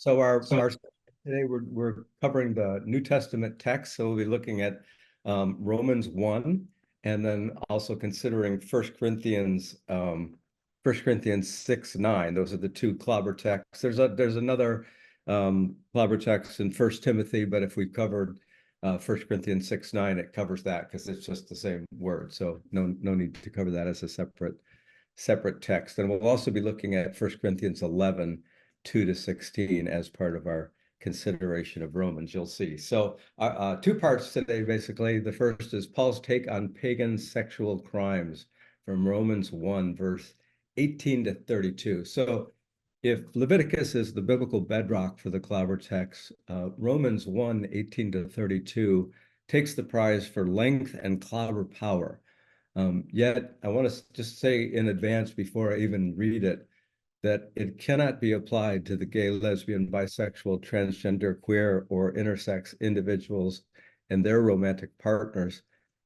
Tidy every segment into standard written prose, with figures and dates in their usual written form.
So our today we're covering the New Testament text. So we'll be looking at Romans 1, and then also considering 1 Corinthians 6, 9. Those are the two clobber texts. There's another clobber text in 1 Timothy, but if we covered 1 Corinthians 6, 9, it covers that because it's just the same word. So no need to cover that as a separate text. And we'll also be looking at 1 Corinthians 11, 2 to 16 as part of our consideration of Romans, you'll see. So two parts today, basically. The first is Paul's take on pagan sexual crimes from Romans 1, verse 18 to 32. So if Leviticus is the biblical bedrock for the clobber text, Romans 1, 18 to 32 takes the prize for length and clobber power. Yet I want to just say in advance before I even read it, that it cannot be applied to the gay, lesbian, bisexual, transgender, queer, or intersex individuals and their romantic partners.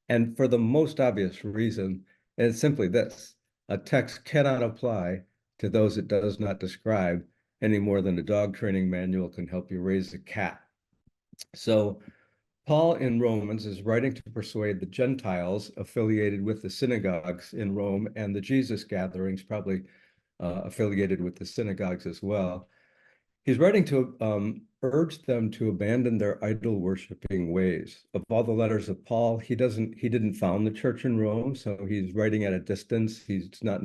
And for the most obvious reason, and it's simply this: a text cannot apply to those it does not describe any more than a dog training manual can help you raise a cat. So Paul in Romans is writing to persuade the Gentiles affiliated with the synagogues in Rome and the Jesus gatherings, probably affiliated with the synagogues as well. He's writing to urge them to abandon their idol worshiping ways. Of all the letters of Paul, he didn't found the church in Rome, so he's writing at a distance. He's not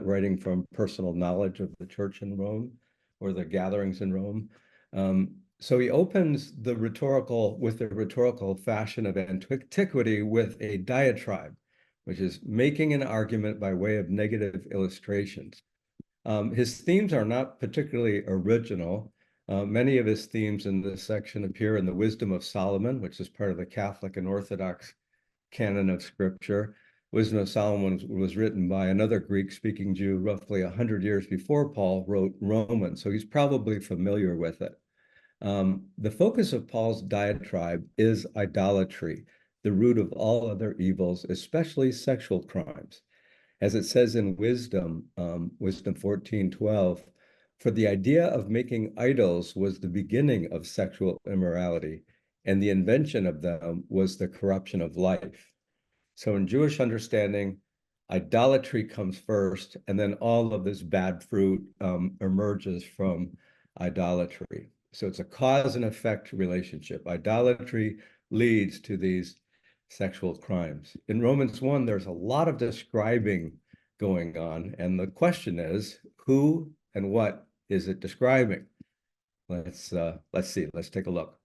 writing from personal knowledge of the church in Rome or the gatherings in Rome. So he opens the rhetorical fashion of antiquity with a diatribe, which is making an argument by way of negative illustrations. His themes are not particularly original. Many of his themes in this section appear in the Wisdom of Solomon, which is part of the Catholic and Orthodox canon of Scripture. Wisdom of Solomon was written by another Greek-speaking Jew roughly 100 years before Paul wrote Romans, so he's probably familiar with it. The focus of Paul's diatribe is idolatry, the root of all other evils, especially sexual crimes. As it says in Wisdom 14:12, for the idea of making idols was the beginning of sexual immorality, and the invention of them was the corruption of life. So in Jewish understanding, idolatry comes first, and then all of this bad fruit emerges from idolatry. So it's a cause and effect relationship. Idolatry leads to these sexual crimes. In Romans 1, there's a lot of describing going on, and the question is, who and what is it describing? Let's see. Let's take a look.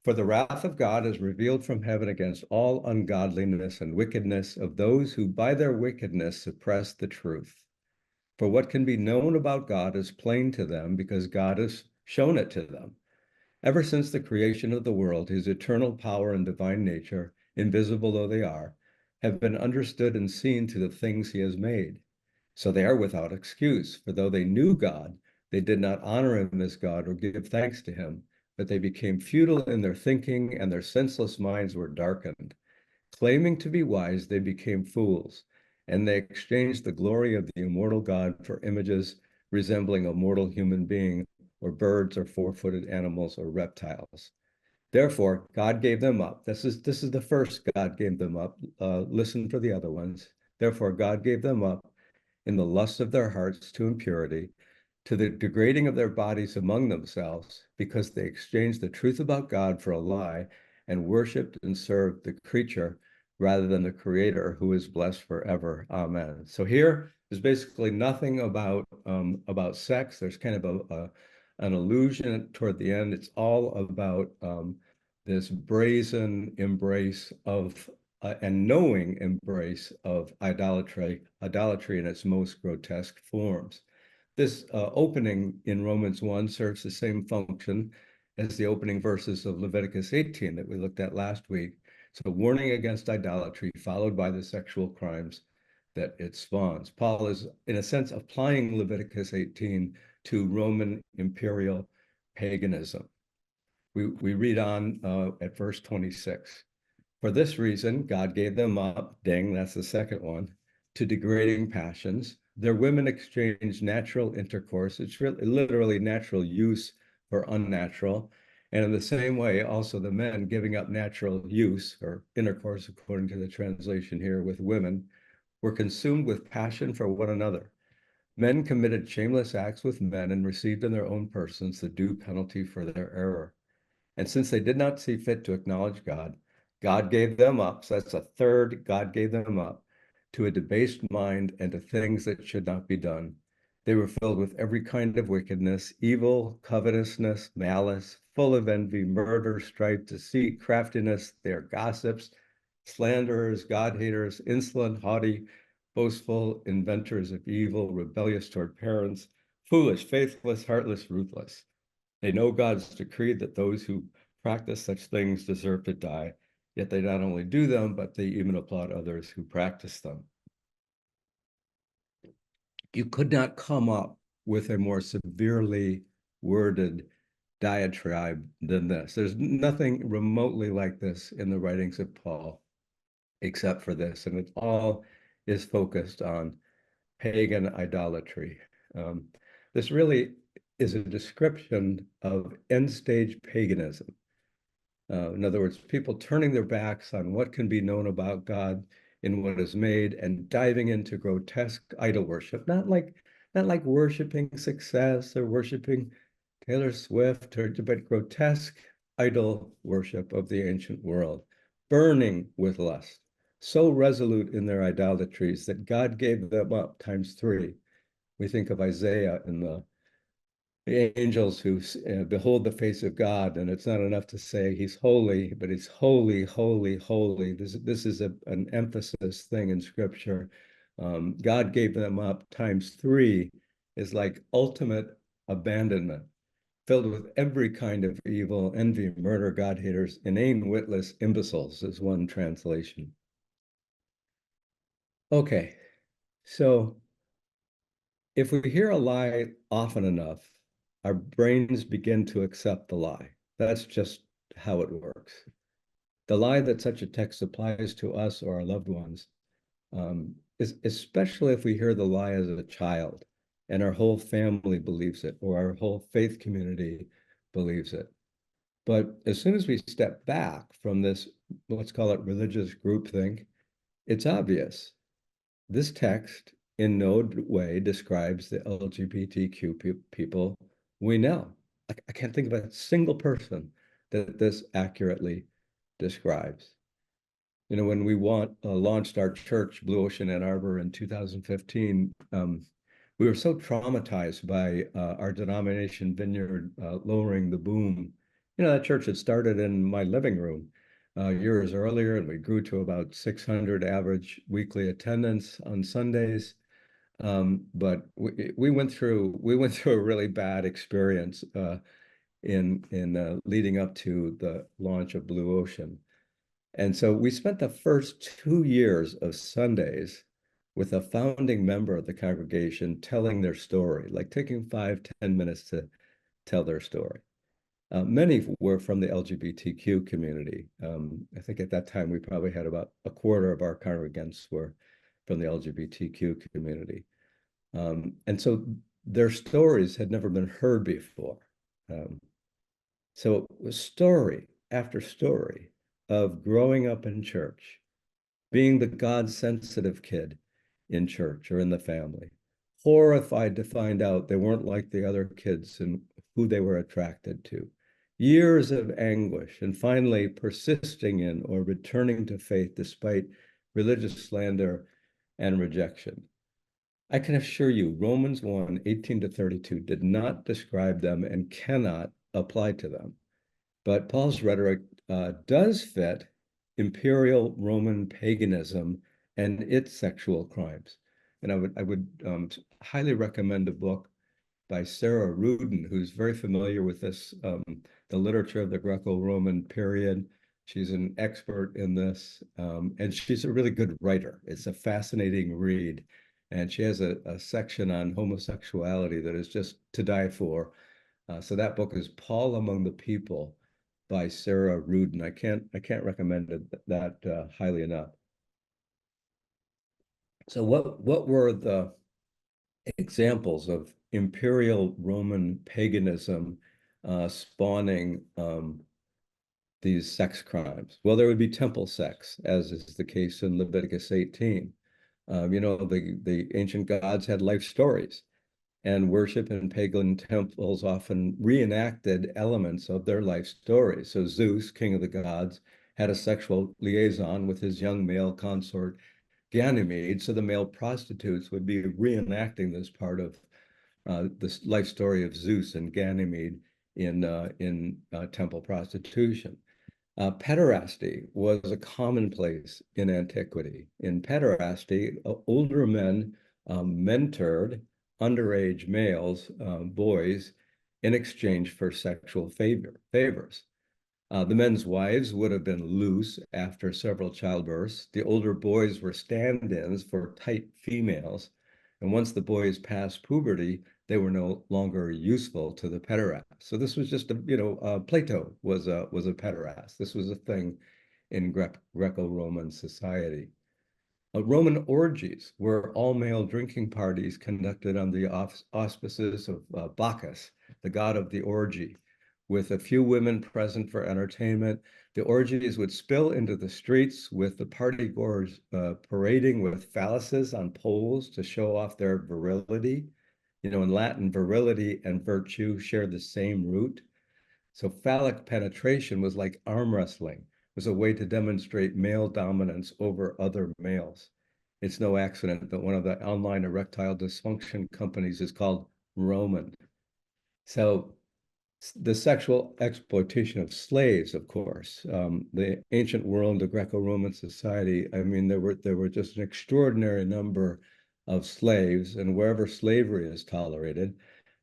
For the wrath of God is revealed from heaven against all ungodliness and wickedness of those who by their wickedness suppress the truth. For what can be known about God is plain to them because God has shown it to them. Ever since the creation of the world, his eternal power and divine nature, invisible though they are, have been understood and seen through the things he has made. So they are without excuse, for though they knew God, they did not honor him as God or give thanks to him, but they became futile in their thinking and their senseless minds were darkened. Claiming to be wise, they became fools, and they exchanged the glory of the immortal God for images resembling a mortal human being, or birds or four-footed animals or reptiles. Therefore, God gave them up. This is the first God gave them up. Listen for the other ones. Therefore, God gave them up in the lust of their hearts to impurity, to the degrading of their bodies among themselves, because they exchanged the truth about God for a lie and worshiped and served the creature rather than the creator, who is blessed forever. Amen. So here is basically nothing about sex. There's kind of an allusion toward the end. It's all about this brazen embrace of and knowing embrace of idolatry in its most grotesque forms. This opening in Romans 1 serves the same function as the opening verses of Leviticus 18 that we looked at last week. So warning against idolatry, followed by the sexual crimes that it spawns. Paul is, in a sense, applying Leviticus 18 to Roman imperial paganism. We read on at verse 26. For this reason, God gave them up, dang, that's the second one, to degrading passions. their women exchange natural intercourse. It's really literally natural use for unnatural. And in the same way, also the men giving up natural use or intercourse, according to the translation here, with women, were consumed with passion for one another. Men committed shameless acts with men and received in their own persons the due penalty for their error. And since they did not see fit to acknowledge God, God gave them up. So that's a third, God gave them up to a debased mind and to things that should not be done. They were filled with every kind of wickedness, evil, covetousness, malice, full of envy, murder, strife, deceit, craftiness. They are gossips, slanderers, God haters, insolent, haughty, boastful, inventors of evil, rebellious toward parents, foolish, faithless, heartless, ruthless. They know God's decree that those who practice such things deserve to die, yet they not only do them, but they even applaud others who practice them. You could not come up with a more severely worded diatribe than this. There's nothing remotely like this in the writings of Paul, except for this, and it all is focused on pagan idolatry. This really is a description of end-stage paganism. In other words, people turning their backs on what can be known about God in what is made and diving into grotesque idol worship, not like worshiping success or worshiping Taylor Swift, but grotesque idol worship of the ancient world, burning with lust, so resolute in their idolatries that God gave them up times three. We think of Isaiah and the angels who behold the face of God, and it's not enough to say he's holy, but he's holy, holy, holy. This is an emphasis thing in Scripture. God gave them up times three is like ultimate abandonment, filled with every kind of evil, envy, murder, God haters, inane, witless imbeciles is one translation. Okay, so if we hear a lie often enough, our brains begin to accept the lie. That's just how it works. The lie that such a text applies to us or our loved ones is especially if we hear the lie as a child and our whole family believes it or our whole faith community believes it. But as soon as we step back from this, let's call it religious groupthink, it's obvious. This text in no way describes the LGBTQ people we know. I can't think of a single person that this accurately describes. When we launched our church, Blue Ocean Ann Arbor, in 2015, we were so traumatized by our denomination Vineyard lowering the boom. That church had started in my living room years earlier, and we grew to about 600 average weekly attendance on Sundays. But we went through a really bad experience in leading up to the launch of Blue Ocean. And so we spent the first 2 years of Sundays with a founding member of the congregation telling their story, like taking 5-10 minutes to tell their story. Many were from the LGBTQ community. I think at that time we probably had about a quarter of our congregants were from the LGBTQ community. And so their stories had never been heard before. So it was story after story of growing up in church, being the God-sensitive kid in church or in the family, horrified to find out they weren't like the other kids and who they were attracted to, years of anguish, and finally persisting in or returning to faith despite religious slander and rejection. I can assure you, Romans 1:18-32 did not describe them and cannot apply to them. But Paul's rhetoric does fit imperial Roman paganism and its sexual crimes. And I would highly recommend a book by Sarah Rudin, who's very familiar with this, the literature of the Greco-Roman period. She's an expert in this, and she's a really good writer. It's a fascinating read. And she has a section on homosexuality that is just to die for. So that book is Paul Among the People by Sarah Rudin. I can't recommend that highly enough. So what were the examples of imperial Roman paganism spawning these sex crimes? Well, there would be temple sex, as is the case in Leviticus 18. The ancient gods had life stories, and worship in pagan temples often reenacted elements of their life stories. So Zeus, king of the gods, had a sexual liaison with his young male consort Ganymede, so the male prostitutes would be reenacting this part of this life story of Zeus and Ganymede in temple prostitution. Pederasty was a commonplace in antiquity. In pederasty, older men mentored underage males, boys, in exchange for sexual favors. The men's wives would have been loose after several childbirths. The older boys were stand-ins for tight females. And once the boys passed puberty, they were no longer useful to the pederast. So this was just Plato was a pederast. This was a thing in Greco-Roman society. Roman orgies were all-male drinking parties conducted on the auspices of Bacchus, the god of the orgy, with a few women present for entertainment. The orgies would spill into the streets with the partygoers parading with phalluses on poles to show off their virility. In Latin, virility and virtue share the same root. So phallic penetration was like arm wrestling, was a way to demonstrate male dominance over other males. It's no accident that one of the online erectile dysfunction companies is called Roman. So the sexual exploitation of slaves, of course, the ancient world, the Greco-Roman society. I mean, there were just an extraordinary number of slaves, and wherever slavery is tolerated,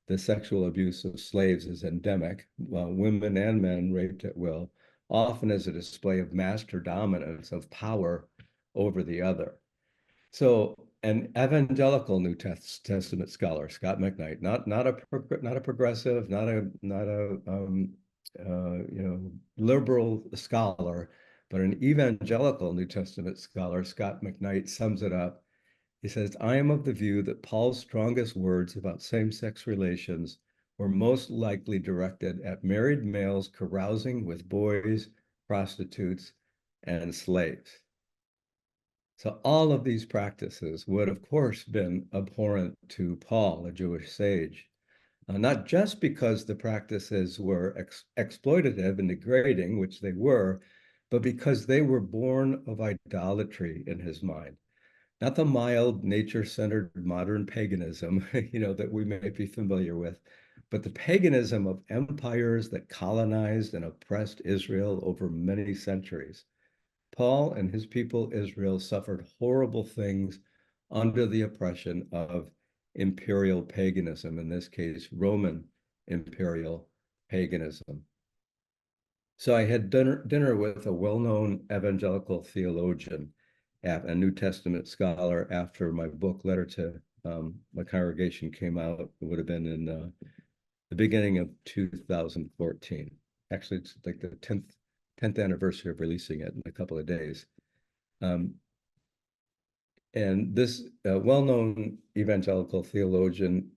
the sexual abuse of slaves is endemic. Women and men raped at will, often as a display of master dominance of power over the other. So an evangelical New Testament scholar, Scott McKnight, not a progressive, not a liberal scholar, but an evangelical New Testament scholar, Scott McKnight, sums it up. He says, "I am of the view that Paul's strongest words about same-sex relations were most likely directed at married males carousing with boys, prostitutes, and slaves." So all of these practices would, of course, been abhorrent to Paul, a Jewish sage, not just because the practices were exploitative and degrading, which they were, but because they were born of idolatry in his mind. Not the mild, nature-centered modern paganism, that we may be familiar with, but the paganism of empires that colonized and oppressed Israel over many centuries. Paul and his people Israel suffered horrible things under the oppression of imperial paganism, in this case, Roman imperial paganism. So I had dinner with a well-known evangelical theologian, a New Testament scholar, after my book, Letter to my Congregation, came out. It would have been in the beginning of 2014. Actually, it's like the 10th anniversary of releasing it in a couple of days. And this well-known evangelical theologian,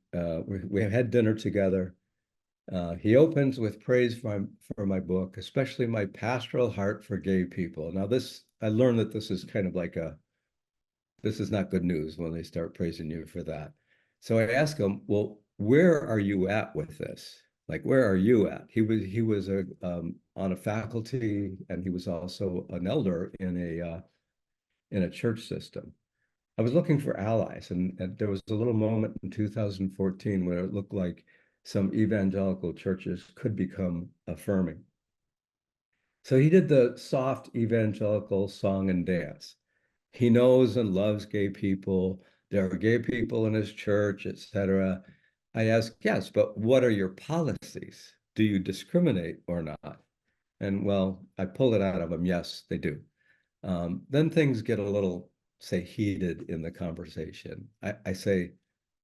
we had dinner together. He opens with praise for my book, especially my pastoral heart for gay people. Now, I learned that this is kind of like this is not good news when they start praising you for that. So I asked him, well, where are you at with this? Like, where are you at? He was on a faculty, and he was also an elder in a church system. I was looking for allies, and there was a little moment in 2014 where it looked like some evangelical churches could become affirming. So he did the soft evangelical song and dance. He knows and loves gay people. There are gay people in his church, etc. I asked, yes, but what are your policies? Do you discriminate or not? And well, I pulled it out of him. Yes, they do. Then things get a little, say, heated in the conversation. I say,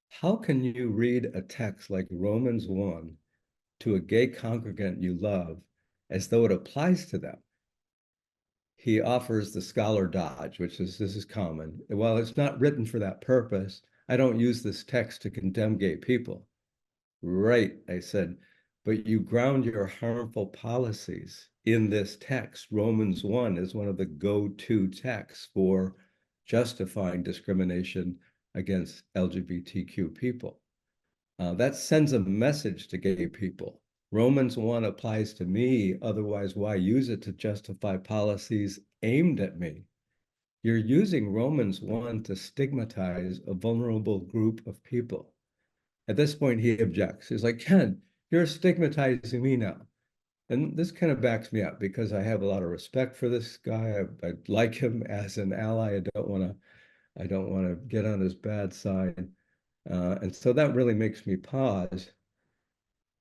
how can you read a text like Romans 1 to a gay congregant you love as though it applies to them? He offers the scholar dodge, which is, this is common. Well, it's not written for that purpose. I don't use this text to condemn gay people. Right, I said, but you ground your harmful policies in this text. Romans 1 is one of the go-to texts for justifying discrimination against LGBTQ people. That sends a message to gay people. Romans 1 applies to me, otherwise, why use it to justify policies aimed at me? You're using Romans 1 to stigmatize a vulnerable group of people. At this point, he objects. He's like, Ken, you're stigmatizing me now. And this kind of backs me up because I have a lot of respect for this guy. I like him as an ally. I don't want to get on his bad side. And so that really makes me pause.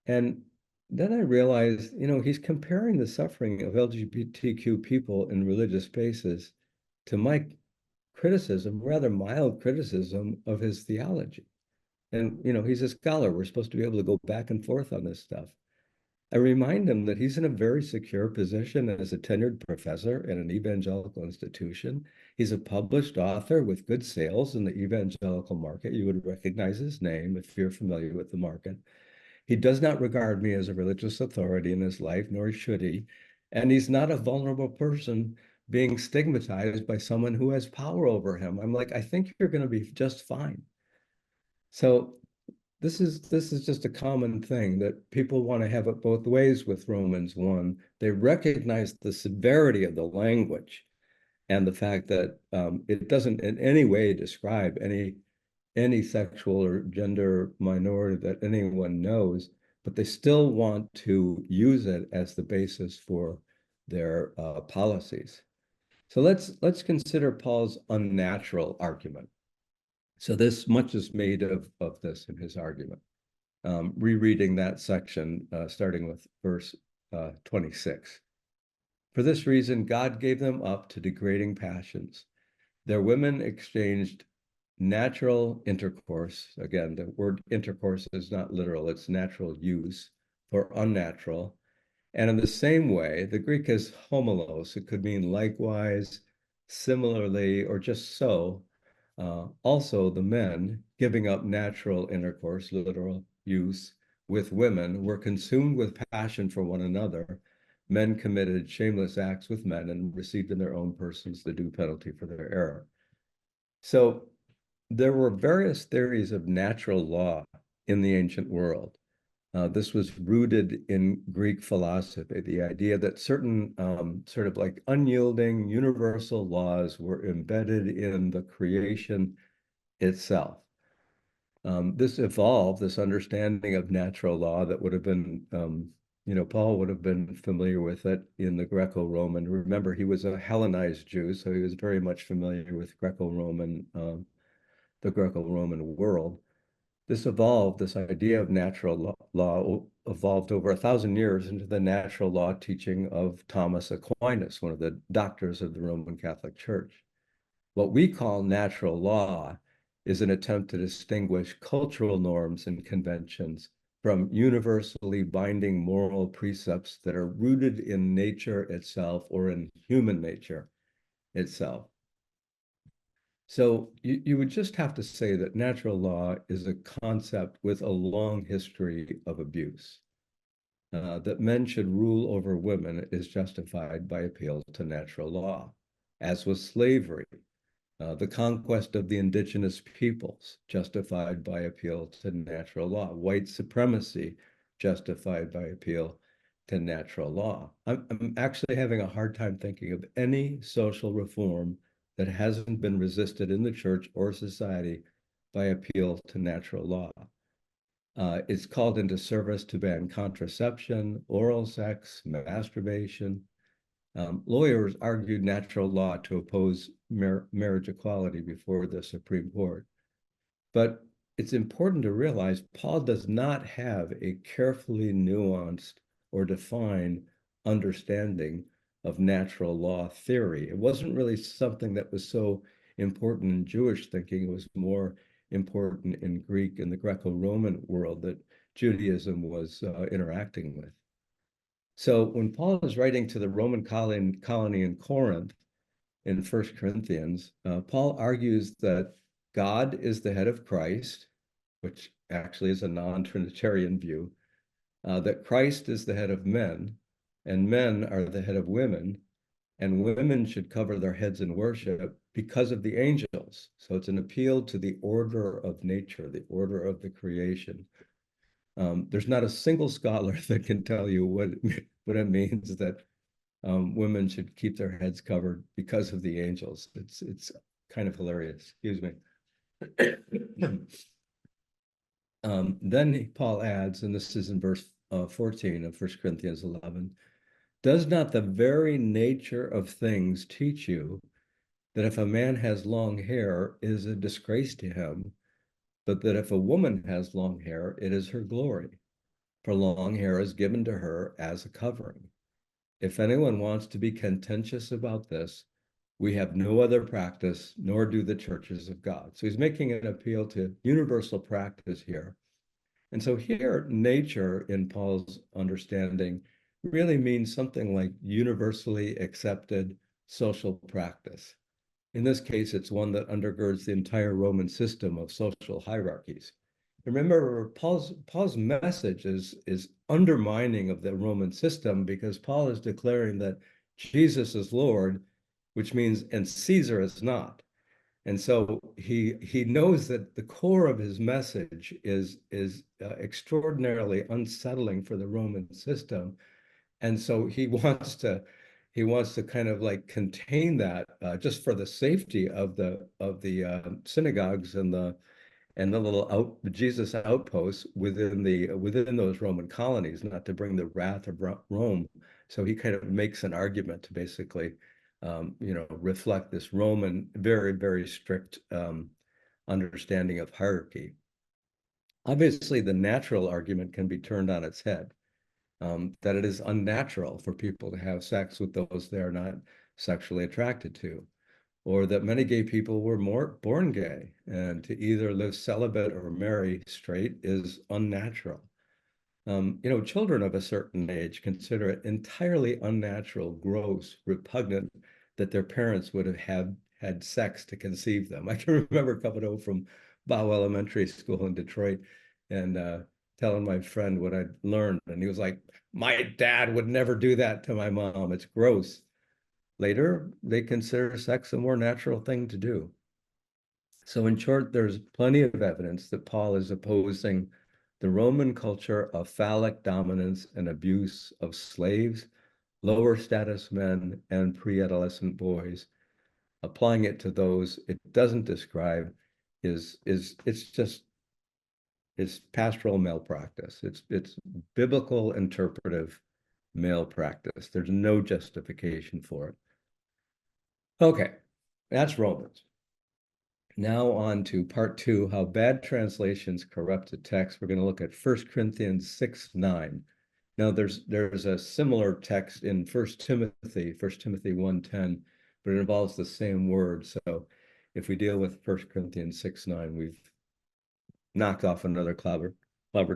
And then I realized, he's comparing the suffering of LGBTQ people in religious spaces to my criticism, rather mild criticism of his theology. And, he's a scholar. We're supposed to be able to go back and forth on this stuff. I remind him that he's in a very secure position as a tenured professor in an evangelical institution. He's a published author with good sales in the evangelical market. You would recognize his name if you're familiar with the market. He does not regard me as a religious authority in his life, nor should he. And he's not a vulnerable person being stigmatized by someone who has power over him. I'm like, I think you're going to be just fine. So this is just a common thing that people want to have it both ways with Romans 1. They recognize the severity of the language and the fact that it doesn't in any way describe any sexual or gender minority that anyone knows, but they still want to use it as the basis for their policies. So let's consider Paul's unnatural argument. So this much is made of this in his argument. Rereading that section, starting with verse 26. For this reason, God gave them up to degrading passions. Their women exchanged natural intercourse. Again, the word intercourse is not literal, it's natural use for unnatural. And in the same way, the Greek is homelos. It could mean likewise, similarly, or just so. Also, the men giving up natural intercourse, literal use, with women were consumed with passion for one another. Men committed shameless acts with men and received in their own persons the due penalty for their error. So there were various theories of natural law in the ancient world. This was rooted in Greek philosophy, the idea that certain sort of like unyielding universal laws were embedded in the creation itself. This evolved, this understanding of natural law that would have been, Paul would have been familiar with it in the Greco-Roman. Remember, he was a Hellenized Jew, so he was very much familiar with Greco-Roman, the Greco-Roman world. This idea of natural law evolved over 1,000 years into the natural law teaching of Thomas Aquinas, one of the doctors of the Roman Catholic Church. What we call natural law is an attempt to distinguish cultural norms and conventions from universally binding moral precepts that are rooted in nature itself or in human nature itself. So you would just have to say that natural law is a concept with a long history of abuse. That men should rule over women is justified by appeal to natural law, as was slavery. The conquest of the indigenous peoples, justified by appeal to natural law. White supremacy, justified by appeal to natural law. I'm actually having a hard time thinking of any social reform that hasn't been resisted in the church or society by appeal to natural law. It's called into service to ban contraception, oral sex, masturbation. Lawyers argued natural law to oppose marriage equality before the Supreme Court. But it's important to realize Paul does not have a carefully nuanced or defined understanding of natural law theory. It wasn't really something that was so important in Jewish thinking. It was more important in Greek and the Greco-Roman world that Judaism was interacting with. So when Paul is writing to the Roman colony in Corinth in 1 Corinthians, Paul argues that God is the head of Christ, which actually is a non-Trinitarian view, that Christ is the head of men, and men are the head of women, and women should cover their heads in worship because of the angels. So it's an appeal to the order of nature, the order of the creation. There's not a single scholar that can tell you what it means that women should keep their heads covered because of the angels. It's kind of hilarious. Excuse me. Then Paul adds, and this is in verse 14 of 1 Corinthians 11, does not the very nature of things teach you that if a man has long hair, it is a disgrace to him, but that if a woman has long hair, it is her glory? For long hair is given to her as a covering. If anyone wants to be contentious about this, we have no other practice, nor do the churches of God. So he's making an appeal to universal practice here. And so here, nature, in Paul's understanding, really means something like universally accepted social practice. In this case, it's one that undergirds the entire Roman system of social hierarchies. Remember, Paul's message is undermining of the Roman system, because Paul is declaring that Jesus is Lord, which means, and Caesar is not. And so he knows that the core of his message is extraordinarily unsettling for the Roman system, and so he wants to kind of like contain that, just for the safety of the synagogues and the little Jesus outposts within those Roman colonies, not to bring the wrath of Rome. So he kind of makes an argument to basically, reflect this Roman very, very strict understanding of hierarchy. Obviously, the natural argument can be turned on its head, that it is unnatural for people to have sex with those they are not sexually attracted to, or that many gay people were born gay, and to either live celibate or marry straight is unnatural. Children of a certain age consider it entirely unnatural, gross, repugnant that their parents would have had sex to conceive them. I can remember coming home from Bow Elementary School in Detroit and telling my friend what I'd learned, and he was like, "My dad would never do that to my mom. It's gross." Later, they consider sex a more natural thing to do. So in short, there's plenty of evidence that Paul is opposing the Roman culture of phallic dominance and abuse of slaves, lower status men, and pre-adolescent boys. Applying it to those it doesn't describe it's pastoral malpractice. It's biblical interpretive malpractice. There's no justification for it. Okay, that's Romans. Now on to part 2, how bad translations corrupt the text. We're going to look at 1 Corinthians 6:9. Now there's a similar text in 1 Timothy 1:10, but it involves the same word. So if we deal with 1 Corinthians 6:9, we've knocked off another clever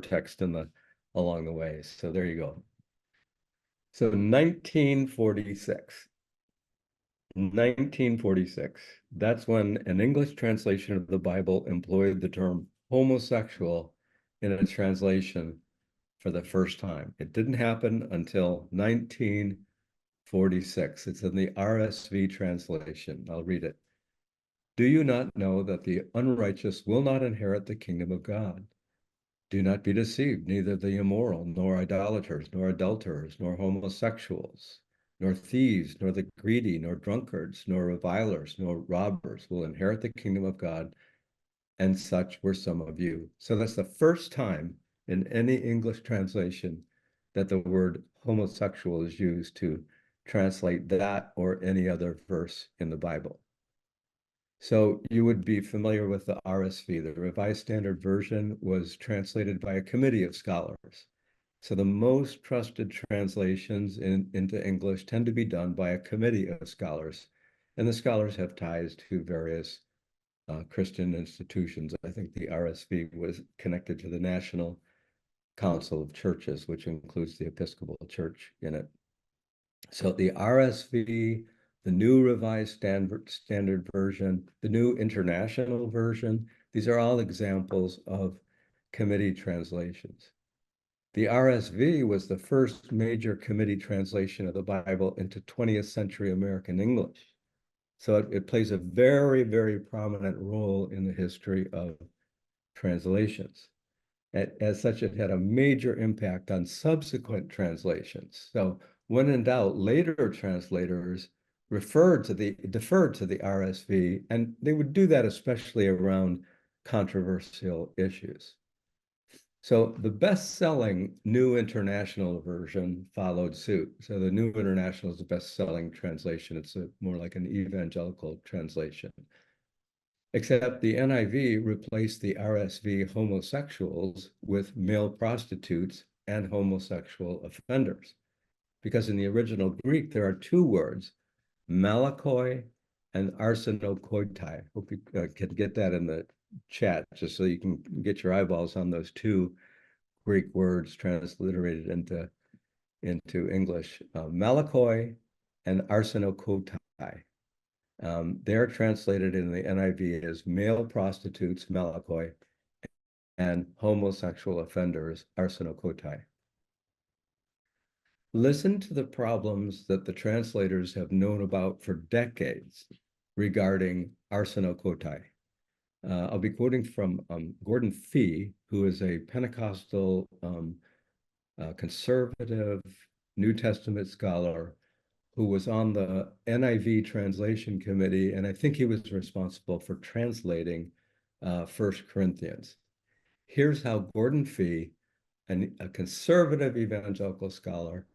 text along the way. So there you go. So 1946. 1946, that's when an English translation of the Bible employed the term homosexual in a translation for the first time. It didn't happen until 1946. It's in the RSV translation. I'll read it. Do you not know that the unrighteous will not inherit the kingdom of God? Do not be deceived, neither the immoral, nor idolaters, nor adulterers, nor homosexuals, nor thieves, nor the greedy, nor drunkards, nor revilers, nor robbers will inherit the kingdom of God, and such were some of you. So that's the first time in any English translation that the word homosexual is used to translate that or any other verse in the Bible. So you would be familiar with the RSV. The Revised Standard Version was translated by a committee of scholars. So the most trusted translations into English tend to be done by a committee of scholars. And the scholars have ties to various Christian institutions. I think the RSV was connected to the National Council of Churches, which includes the Episcopal Church in it. So the RSV the New Revised Standard Version, the New International Version. These are all examples of committee translations. The RSV was the first major committee translation of the Bible into 20th century American English. So it plays a very, very prominent role in the history of translations. As such, it had a major impact on subsequent translations. So when in doubt, later translators deferred to the RSV, and they would do that especially around controversial issues. So the best-selling New International Version followed suit. So the New International is the best-selling translation. It's more like an evangelical translation. Except the NIV replaced the RSV homosexuals with male prostitutes and homosexual offenders. Because in the original Greek, there are two words, malakoi and arsenokoitai. Hope you can get that in the chat, just so you can get your eyeballs on those two Greek words transliterated into English. Malakoi and arsenokoitai. They're translated in the NIV as male prostitutes, malakoi, and homosexual offenders, arsenokoitai. Listen to the problems that the translators have known about for decades regarding arsenokoitai. I'll be quoting from Gordon Fee, who is a Pentecostal conservative New Testament scholar who was on the NIV translation committee, and I think he was responsible for translating 1 Corinthians. Here's how Gordon Fee, a conservative evangelical scholar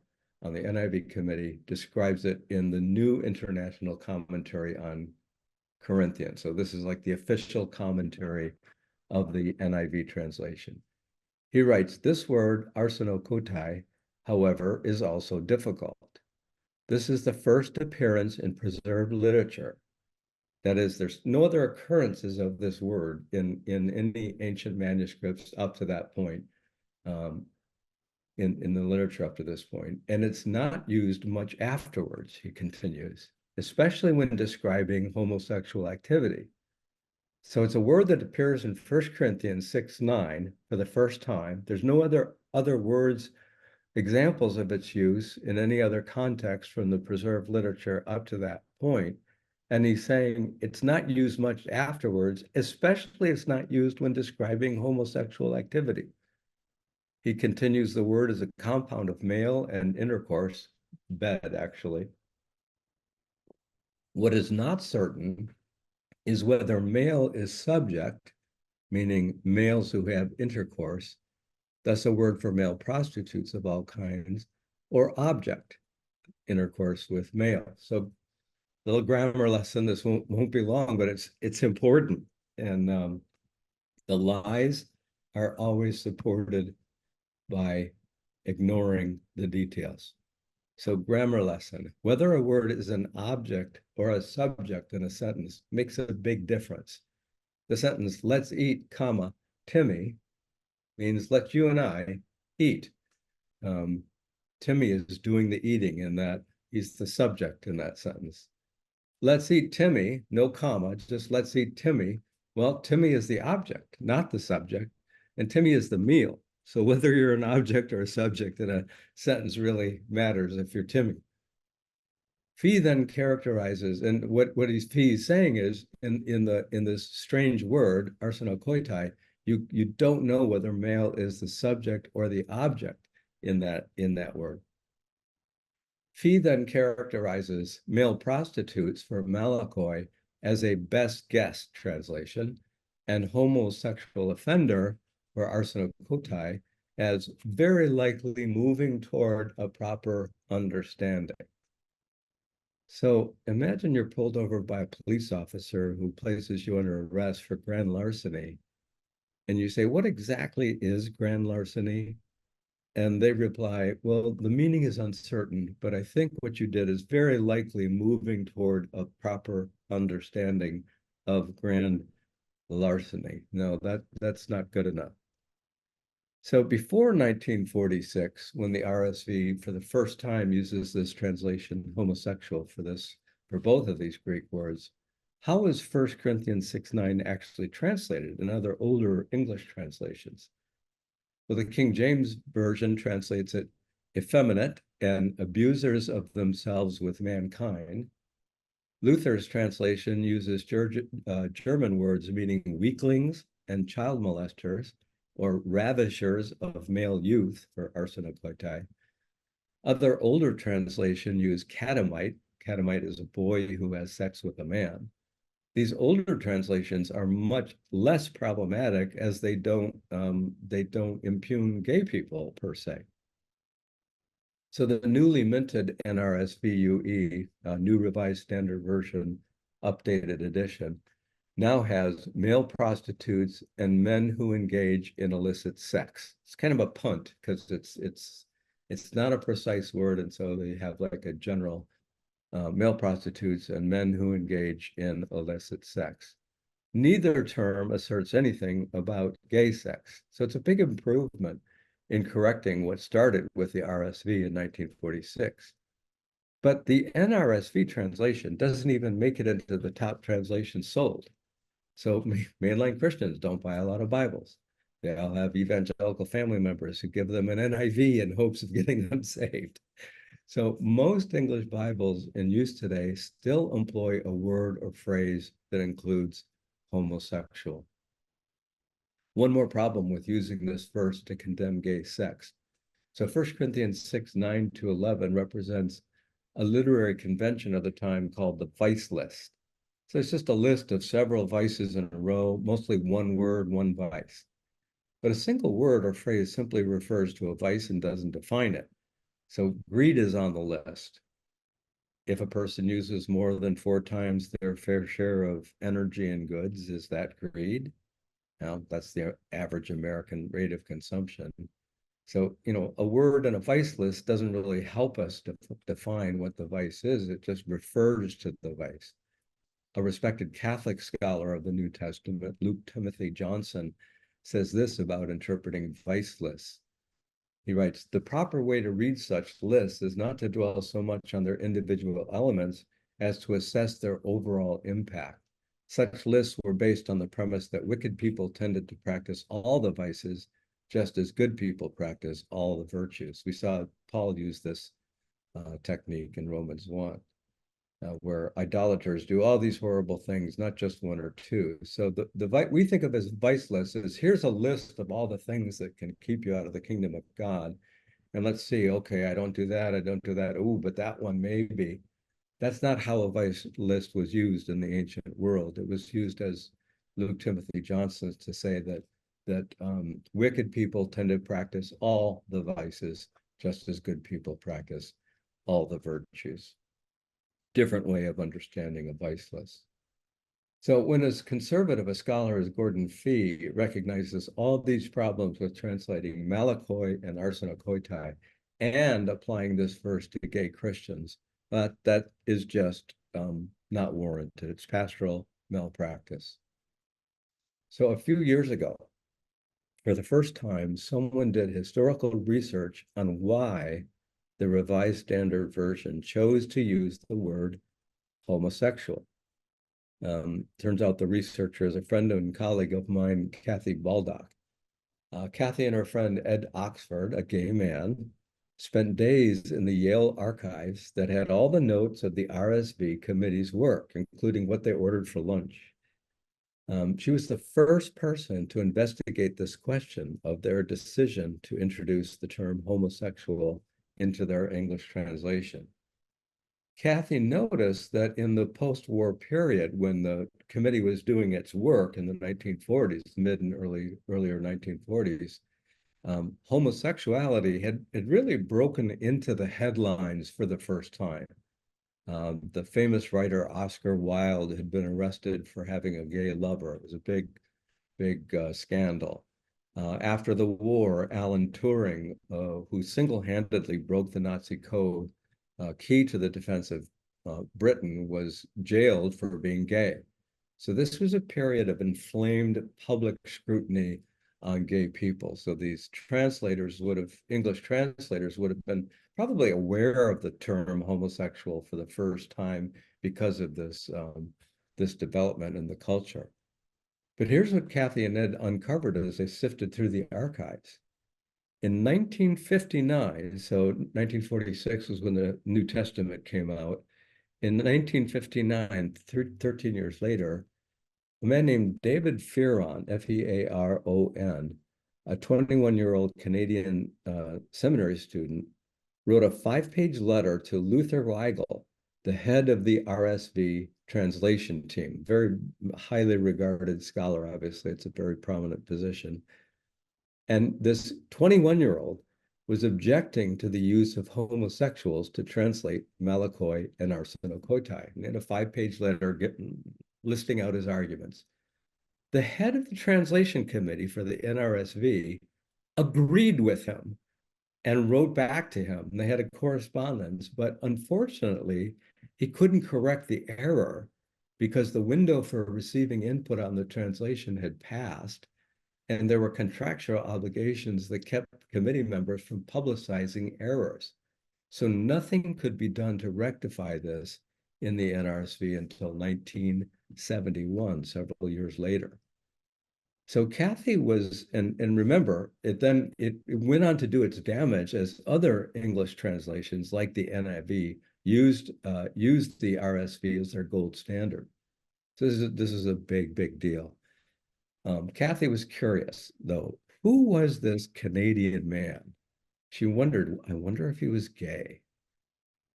on the NIV committee, describes it in the New International Commentary on Corinthians. So this is like the official commentary of the NIV translation. He writes, this word, arsenokoitai, however, is also difficult. This is the first appearance in preserved literature. That is, there's no other occurrences of this word in any ancient manuscripts up to that point, in the literature up to this point. And it's not used much afterwards, he continues, especially when describing homosexual activity. So it's a word that appears in 1 Corinthians 6:9 for the first time. There's no other words, examples of its use in any other context from the preserved literature up to that point. And he's saying it's not used much afterwards, especially it's not used when describing homosexual activity. He continues, the word is a compound of male and intercourse, bed actually. What is not certain is whether male is subject, meaning males who have intercourse, thus a word for male prostitutes of all kinds, or object, intercourse with male. So little grammar lesson, this won't be long, but it's important. And the lies are always supported by ignoring the details. So grammar lesson, whether a word is an object or a subject in a sentence makes a big difference. The sentence, let's eat, comma, Timmy, means let you and I eat. Timmy is doing the eating in that, he's the subject in that sentence. Let's eat Timmy, no comma, just let's eat Timmy. Well, Timmy is the object, not the subject, and Timmy is the meal. So whether you're an object or a subject in a sentence really matters if you're Timmy. Fee then characterizes, and what Fee's saying is, in this strange word, arsenokoitai, you don't know whether male is the subject or the object in that word. Fee then characterizes male prostitutes for malakoi as a best guess translation, and homosexual offender for arsenokoitai as very likely moving toward a proper understanding. So imagine you're pulled over by a police officer who places you under arrest for grand larceny, and you say, what exactly is grand larceny? And they reply, well, the meaning is uncertain, but I think what you did is very likely moving toward a proper understanding of grand larceny. No, that's not good enough. So before 1946, when the RSV for the first time uses this translation homosexual for this for both of these Greek words. How is 1 Corinthians 6:9 actually translated in other older English translations? Well, the King James Version translates it effeminate and abusers of themselves with mankind. Luther's translation uses German words meaning weaklings and child molesters, or ravishers of male youth, for arsenokoitai. Other older translations use catamite. Catamite is a boy who has sex with a man. These older translations are much less problematic as they don't impugn gay people per se. So the newly minted NRSVUE, New Revised Standard Version, updated edition, now has male prostitutes and men who engage in illicit sex. It's kind of a punt because it's not a precise word, and so they have like a general male prostitutes and men who engage in illicit sex. Neither term asserts anything about gay sex, so it's a big improvement in correcting what started with the RSV in 1946. But the NRSV translation doesn't even make it into the top translations sold. So mainline Christians don't buy a lot of Bibles. They all have evangelical family members who give them an NIV in hopes of getting them saved. So most English Bibles in use today still employ a word or phrase that includes homosexual. One more problem with using this verse to condemn gay sex. So 1 Corinthians 6:9-11 represents a literary convention of the time called the vice list. So it's just a list of several vices in a row, mostly one word, one vice. But a single word or phrase simply refers to a vice and doesn't define it. So greed is on the list. If a person uses more than 4 times their fair share of energy and goods, is that greed? Now, that's the average American rate of consumption. So, a word in a vice list doesn't really help us to define what the vice is. It just refers to the vice. A respected Catholic scholar of the New Testament, Luke Timothy Johnson, says this about interpreting vice lists. He writes, "The proper way to read such lists is not to dwell so much on their individual elements as to assess their overall impact. Such lists were based on the premise that wicked people tended to practice all the vices, just as good people practice all the virtues." We saw Paul use this technique in Romans 1, where idolaters do all these horrible things, not just 1 or 2. So we think of as vice lists is here's a list of all the things that can keep you out of the kingdom of God. And let's see, okay, I don't do that, I don't do that. Oh, but that one maybe. That's not how a vice list was used in the ancient world. It was used, as Luke Timothy Johnson, to say that wicked people tend to practice all the vices, just as good people practice all the virtues. Different way of understanding a vice list. So when as conservative a scholar as Gordon Fee recognizes all these problems with translating malakoi and arsenokoitai and applying this verse to gay Christians, that is just not warranted. It's pastoral malpractice. So a few years ago, for the first time, someone did historical research on why the Revised Standard Version chose to use the word homosexual. Turns out the researcher is a friend and colleague of mine, Kathy Baldock. Kathy and her friend Ed Oxford, a gay man, spent days in the Yale archives that had all the notes of the RSV committee's work, including what they ordered for lunch. She was the first person to investigate this question of their decision to introduce the term homosexual into their English translation. Kathy noticed that in the post-war period, when the committee was doing its work in the 1940s, mid and earlier 1940s, homosexuality had really broken into the headlines for the first time. The famous writer Oscar Wilde had been arrested for having a gay lover. It was a big scandal. After the war, Alan Turing, who single-handedly broke the Nazi code, key to the defense of Britain, was jailed for being gay. So this was a period of inflamed public scrutiny on gay people. So these English translators would have been probably aware of the term homosexual for the first time because of this development in the culture. But here's what Kathy and Ed uncovered as they sifted through the archives. In 1959, so 1946 was when the New Testament came out. In 1959, 13 years later, a man named David Fearon, Fearon, a 21-year-old Canadian seminary student, wrote a 5-page letter to Luther Weigel, the head of the RSV translation team, very highly regarded scholar, obviously. It's a very prominent position. And this 21-year-old was objecting to the use of homosexuals to translate Malakoi and Arsenokoitai. And in a 5-page letter listing out his arguments. The head of the translation committee for the NRSV agreed with him and wrote back to him. They had a correspondence, but unfortunately, he couldn't correct the error because the window for receiving input on the translation had passed, and there were contractual obligations that kept committee members from publicizing errors. So nothing could be done to rectify this in the NRSV until 1971, several years later. So Kathy was, and remember, it went on to do its damage as other English translations, like the NIV, used the RSV as their gold standard. So this is a big deal. Kathy was curious, though. Who was this Canadian man? She wondered, I wonder if he was gay.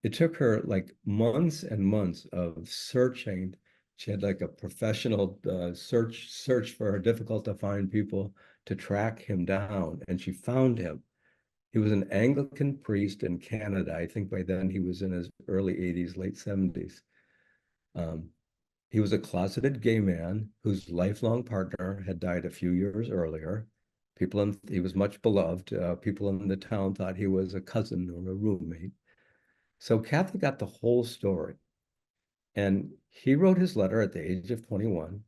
It took her like months and months of searching. She had like a professional search for her, difficult to find people to track him down, and she found him. He was an Anglican priest in Canada. I think by then he was in his early 80s, late 70s. He was a closeted gay man whose lifelong partner had died a few years earlier. He was much beloved. People in the town thought he was a cousin or a roommate. So Kathy got the whole story. And he wrote his letter at the age of 21.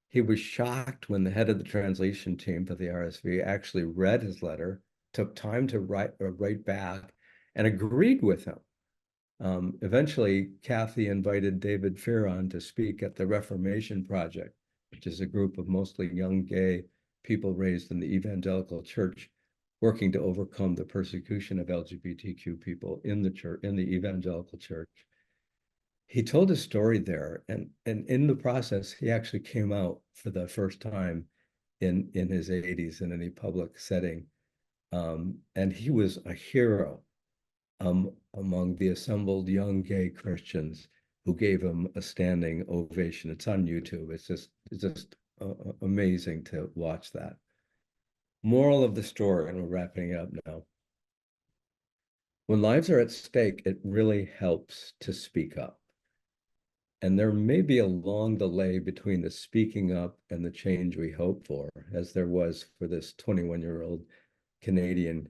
He was shocked when the head of the translation team for the RSV actually read his letter, took time to write back, and agreed with him. Eventually, Kathy invited David Fearon to speak at the Reformation Project, which is a group of mostly young gay people raised in the evangelical church, working to overcome the persecution of LGBTQ people in the church, in the evangelical church. He told a story there, and in the process, he actually came out for the first time in his 80s in any public setting, and he was a hero among the assembled young gay Christians who gave him a standing ovation. It's on YouTube. It's just amazing to watch that. Moral of the story, and we're wrapping up now. When lives are at stake, it really helps to speak up. And there may be a long delay between the speaking up and the change we hope for, as there was for this 21-year-old Canadian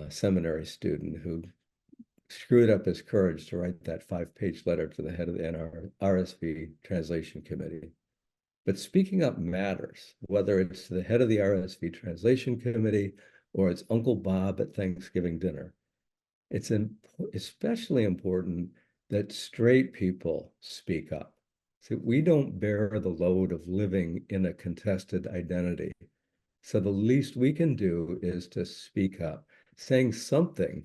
seminary student who screwed up his courage to write that 5-page letter to the head of the RSV translation committee. But speaking up matters, whether it's to the head of the RSV translation committee or it's Uncle Bob at Thanksgiving dinner. It's especially important that straight people speak up. So we don't bear the load of living in a contested identity. So the least we can do is to speak up. Saying something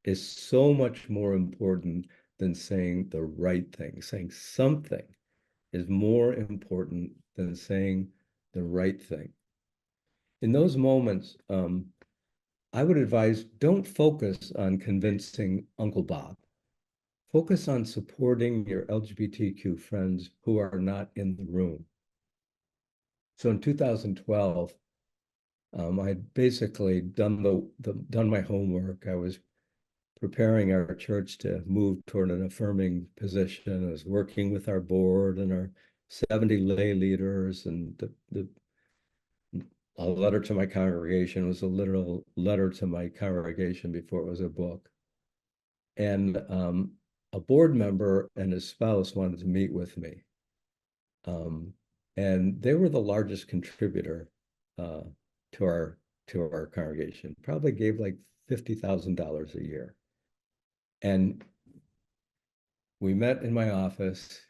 is so much more important than saying the right thing. Saying something is more important than saying the right thing. In those moments, I would advise, don't focus on convincing Uncle Bob. Focus on supporting your LGBTQ friends who are not in the room. So in 2012, I'd basically done my homework. I was preparing our church to move toward an affirming position. I was working with our board and our 70 lay leaders, and a letter to my congregation was a literal letter to my congregation before it was a book. And a board member and his spouse wanted to meet with me. And they were the largest contributor uh, to our congregation. Probably gave like $50,000 a year. And we met in my office,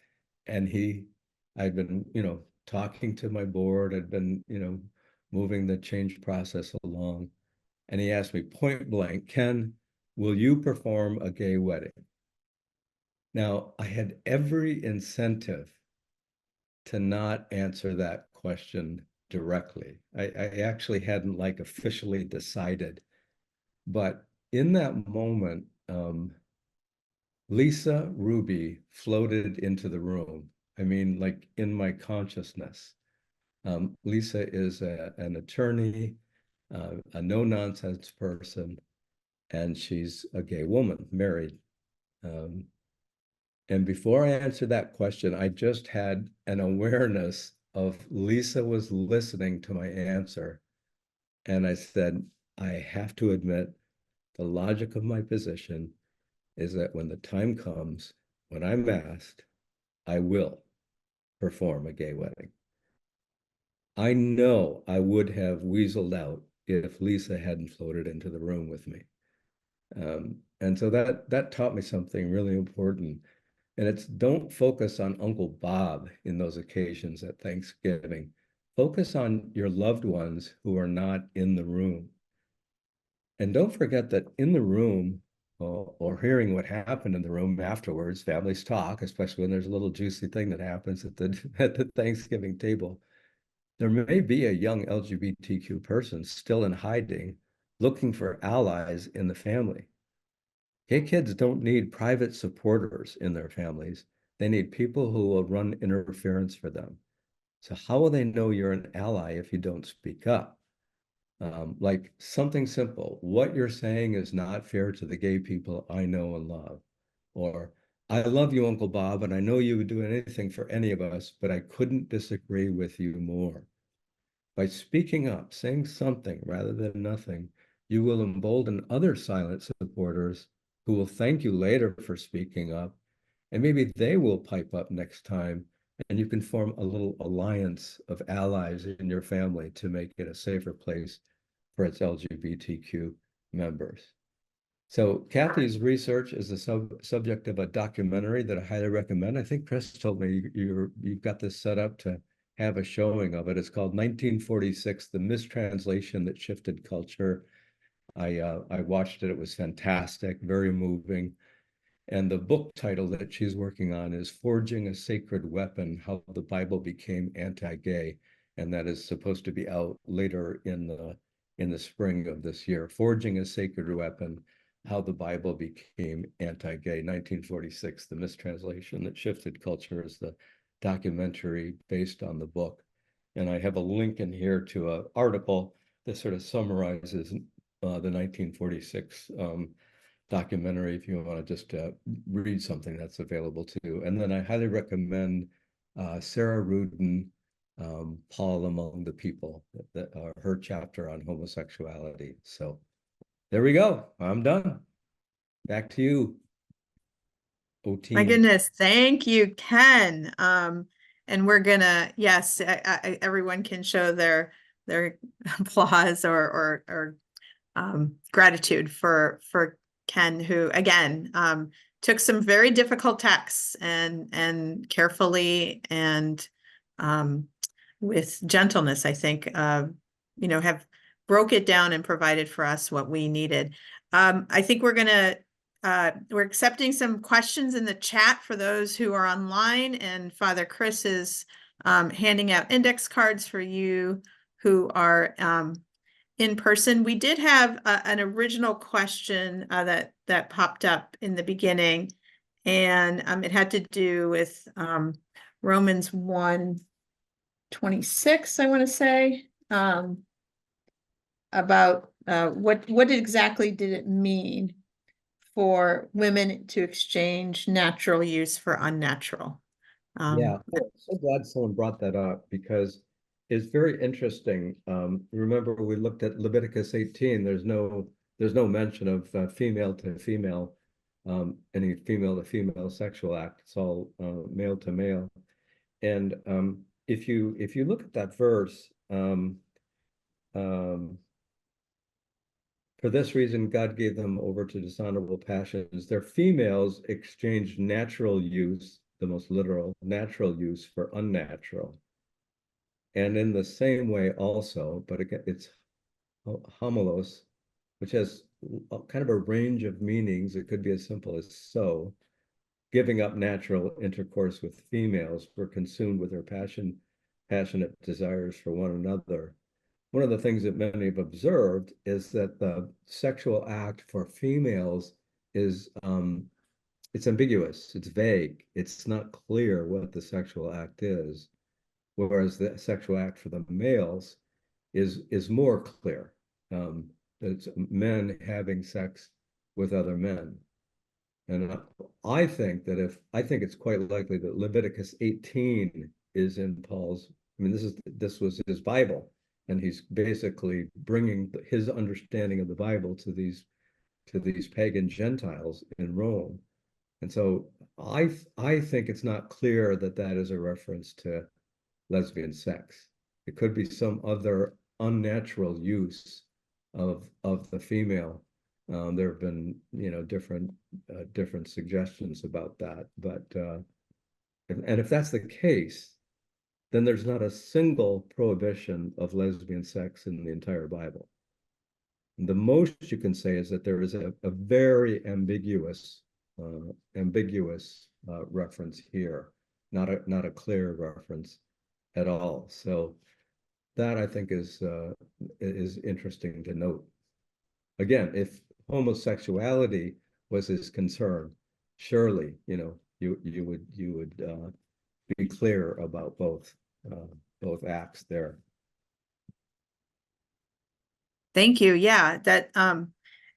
and I'd been, talking to my board, I'd been, moving the change process along. And he asked me point blank, Ken, will you perform a gay wedding? Now, I had every incentive to not answer that question directly. I actually hadn't like officially decided, but in that moment, Lisa Ruby floated into the room. I mean, like in my consciousness. Lisa is an attorney, a no-nonsense person, and she's a gay woman, married. Um, and before I answered that question, I just had an awareness of Lisa was listening to my answer. And I said, I have to admit, the logic of my position is that when the time comes, when I'm asked, I will perform a gay wedding. I know I would have weaseled out if Lisa hadn't floated into the room with me. And so that taught me something really important. And it's don't focus on Uncle Bob in those occasions at Thanksgiving. Focus on your loved ones who are not in the room. And don't forget that in the room, or hearing what happened in the room afterwards, families talk, especially when there's a little juicy thing that happens at the Thanksgiving table. There may be a young LGBTQ person still in hiding, looking for allies in the family. Gay kids don't need private supporters in their families. They need people who will run interference for them. So how will they know you're an ally if you don't speak up? Like something simple. What you're saying is not fair to the gay people I know and love. Or, I love you, Uncle Bob, and I know you would do anything for any of us, but I couldn't disagree with you more. By speaking up, saying something rather than nothing, you will embolden other silent supporters who will thank you later for speaking up, and maybe they will pipe up next time, and you can form a little alliance of allies in your family to make it a safer place for its LGBTQ members. So Kathy's research is the subject of a documentary that I highly recommend. I think Chris told me you've got this set up to have a showing of it. It's called 1946, The Mistranslation That Shifted Culture. I watched it. It was fantastic, very moving. And the book title that she's working on is Forging a Sacred Weapon, How the Bible Became Anti-Gay. And that is supposed to be out later in the spring of this year. Forging a Sacred Weapon, How the Bible Became Anti-Gay, 1946, The Mistranslation That Shifted Culture is the documentary based on the book. And I have a link in here to an article that sort of summarizes the 1946 documentary if you want to just read something that's available too. And then I highly recommend Sarah Rudin, Paul Among the People, her chapter on homosexuality. So there we go. I'm done. Back to you, My Otine. goodness, thank you, Ken. And we're gonna, yes, everyone can show their applause or gratitude for Ken, who again took some very difficult texts and carefully and with gentleness, I think, have broke it down and provided for us what we needed. I think we're accepting some questions in the chat for those who are online, and Father Chris is handing out index cards for you who are in person. We did have an original question that popped up in the beginning, and it had to do with Romans 1:26, I want to say, about what exactly did it mean for women to exchange natural use for unnatural. Yeah, I'm so glad someone brought that up because it's very interesting. Remember, we looked at Leviticus 18. There's no mention of female to female, any female to female sexual act. It's all male to male. And if you look at that verse, For this reason, God gave them over to dishonorable passions. Their females exchanged natural use, the most literal, natural use for unnatural. And in the same way also, but again, it's homelos, which has kind of a range of meanings. It could be as simple as so, giving up natural intercourse with females, were consumed with their passionate desires for one another. One of the things that many have observed is that the sexual act for females is it's ambiguous, it's vague, it's not clear what the sexual act is, whereas the sexual act for the males is more clear. It's men having sex with other men. And I think it's quite likely that Leviticus 18 is in Paul's. I mean, this was his Bible, and he's basically bringing his understanding of the Bible to these pagan Gentiles in Rome. And so I think it's not clear that that is a reference to lesbian sex. It could be some other unnatural use of the female. There have been, different suggestions about that, but and if that's the case, then there's not a single prohibition of lesbian sex in the entire Bible. And the most you can say is that there is a very ambiguous reference here, not a clear reference at all. So that I think is interesting to note. Again, if homosexuality was his concern, surely you would be clear about both acts there. Thank you. Yeah, that and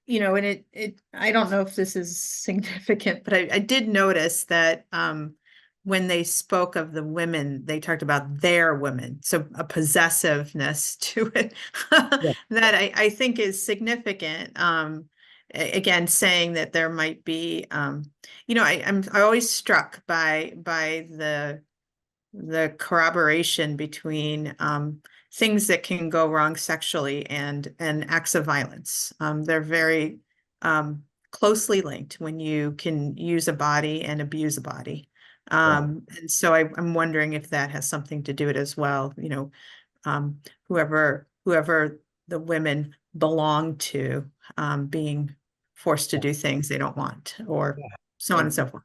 it I don't know if this is significant, but I did notice that when they spoke of the women, they talked about their women. So a possessiveness to it Yeah. that I think is significant. Again, saying that there might be I'm always struck by the corroboration between things that can go wrong sexually and acts of violence. They're very closely linked when you can use a body and abuse a body. And so I'm wondering if that has something to do with it as well. Whoever the women belong to being forced to do things they don't want, or so on and so forth.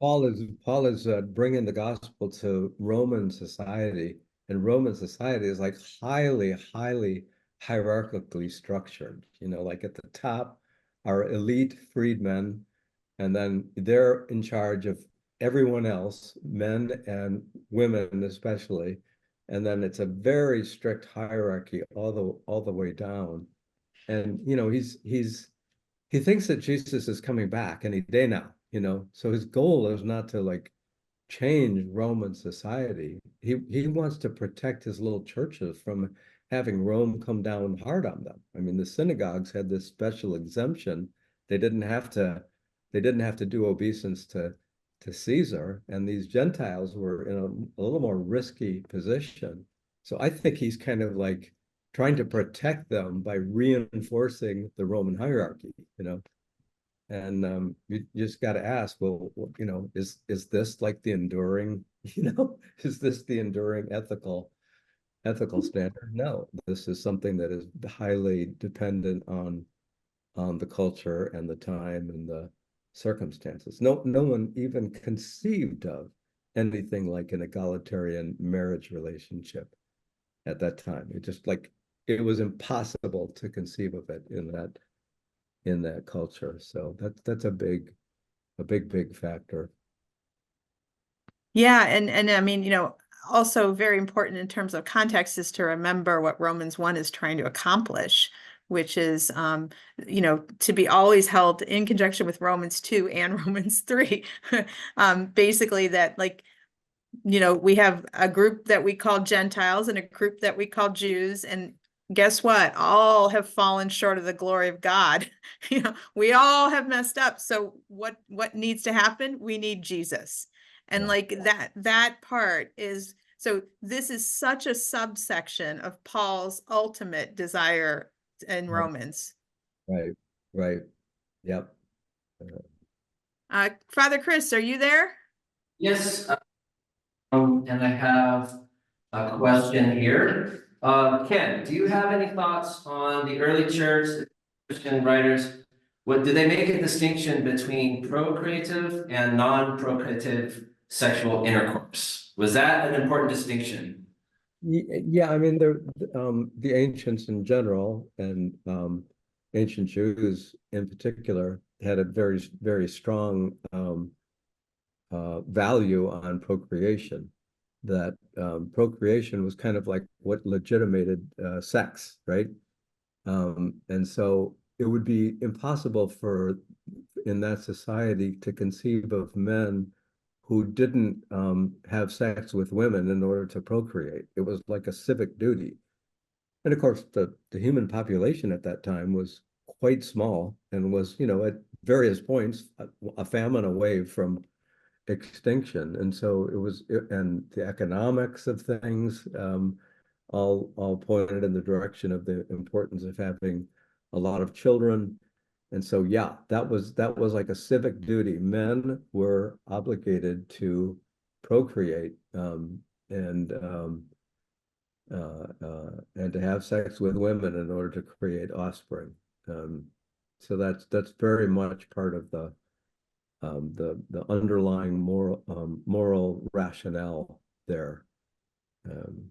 Paul is bringing the gospel to Roman society, and Roman society is like highly hierarchically structured. Like at the top are elite freedmen, and then they're in charge of everyone else, men and women especially, and then it's a very strict hierarchy all the way down. And he thinks that Jesus is coming back any day now, so his goal is not to like change Roman society. He wants to protect his little churches from having Rome come down hard on them. I mean, the synagogues had this special exemption. They didn't have to do obeisance to Caesar, and these Gentiles were in a little more risky position. So I think he's kind of like trying to protect them by reinforcing the Roman hierarchy, and you just got to ask, well, is this like the enduring, is this the enduring ethical standard? No, this is something that is highly dependent on the culture and the time and the circumstances. No one even conceived of anything like an egalitarian marriage relationship at that time. It was impossible to conceive of it in that culture. So that's a big factor. Yeah, and I mean, also very important in terms of context is to remember what Romans 1 is trying to accomplish, which is to be always held in conjunction with Romans 2 and Romans 3. Basically that we have a group that we call Gentiles and a group that we call Jews, and guess what? All have fallen short of the glory of God. We all have messed up. So what needs to happen? We need Jesus. And that part is So this is such a subsection of Paul's ultimate desire in Right, Romans. right, right. Yep. Father Chris, are you there? Yes, and I have a question here. Ken, do you have any thoughts on the early church, Christian writers? What do they make a distinction between procreative and non-procreative sexual intercourse? Was that an important distinction? Yeah, I mean, the ancients in general and ancient Jews in particular had a very, very strong value on procreation. That procreation was kind of like what legitimated sex, right? And so it would be impossible for in that society to conceive of men who didn't have sex with women in order to procreate. It was like a civic duty. And of course, the human population at that time was quite small and was, at various points, a famine away from extinction. And so and the economics of things all pointed in the direction of the importance of having a lot of children. And so, yeah, that was like a civic duty. Men were obligated to procreate and to have sex with women in order to create offspring. So that's very much part of the underlying moral rationale there. And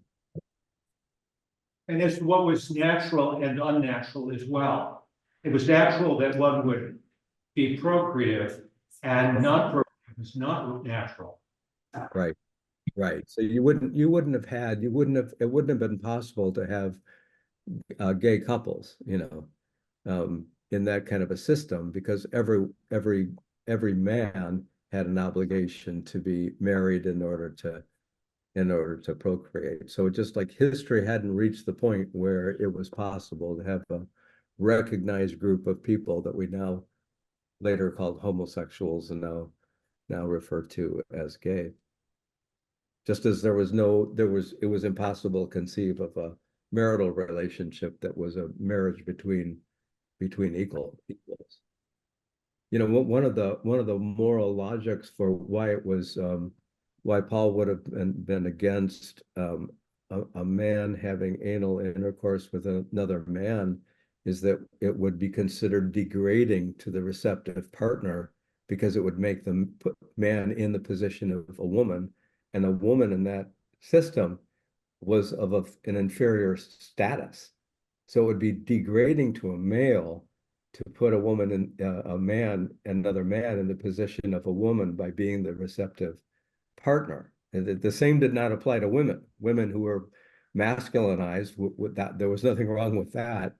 it's what was natural and unnatural as well. It was natural that one would be procreative, and not procreative is not natural. Right, right. So it wouldn't have been possible to have gay couples, in that kind of a system, because every man had an obligation to be married in order to procreate. So just like history hadn't reached the point where it was possible to have a recognized group of people that we now later called homosexuals and now refer to as gay. Just as it was impossible to conceive of a marital relationship that was a marriage between equals. One of the moral logics for why Paul would have been against a man having anal intercourse with another man is that it would be considered degrading to the receptive partner, because it would make the man in the position of a woman, and a woman in that system was of an inferior status. So it would be degrading to a male to put another man in the position of a woman by being the receptive partner. And the same did not apply to women. Women who were masculinized, with that, there was nothing wrong with that,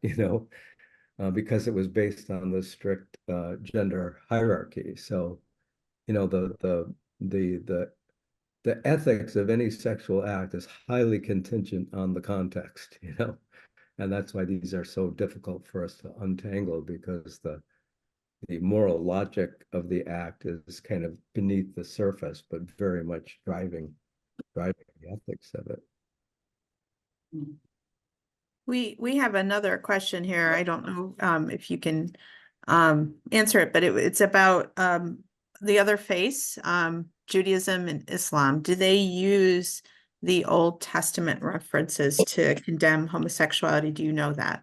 because it was based on the strict gender hierarchy. So, the ethics of any sexual act is highly contingent on the context, and that's why these are so difficult for us to untangle, because the moral logic of the act is kind of beneath the surface, but very much driving the ethics of it. We have another question here. I don't know if you can answer it, but it's about the other faiths, Judaism and Islam. Do they use the Old Testament references to condemn homosexuality? Do you know that?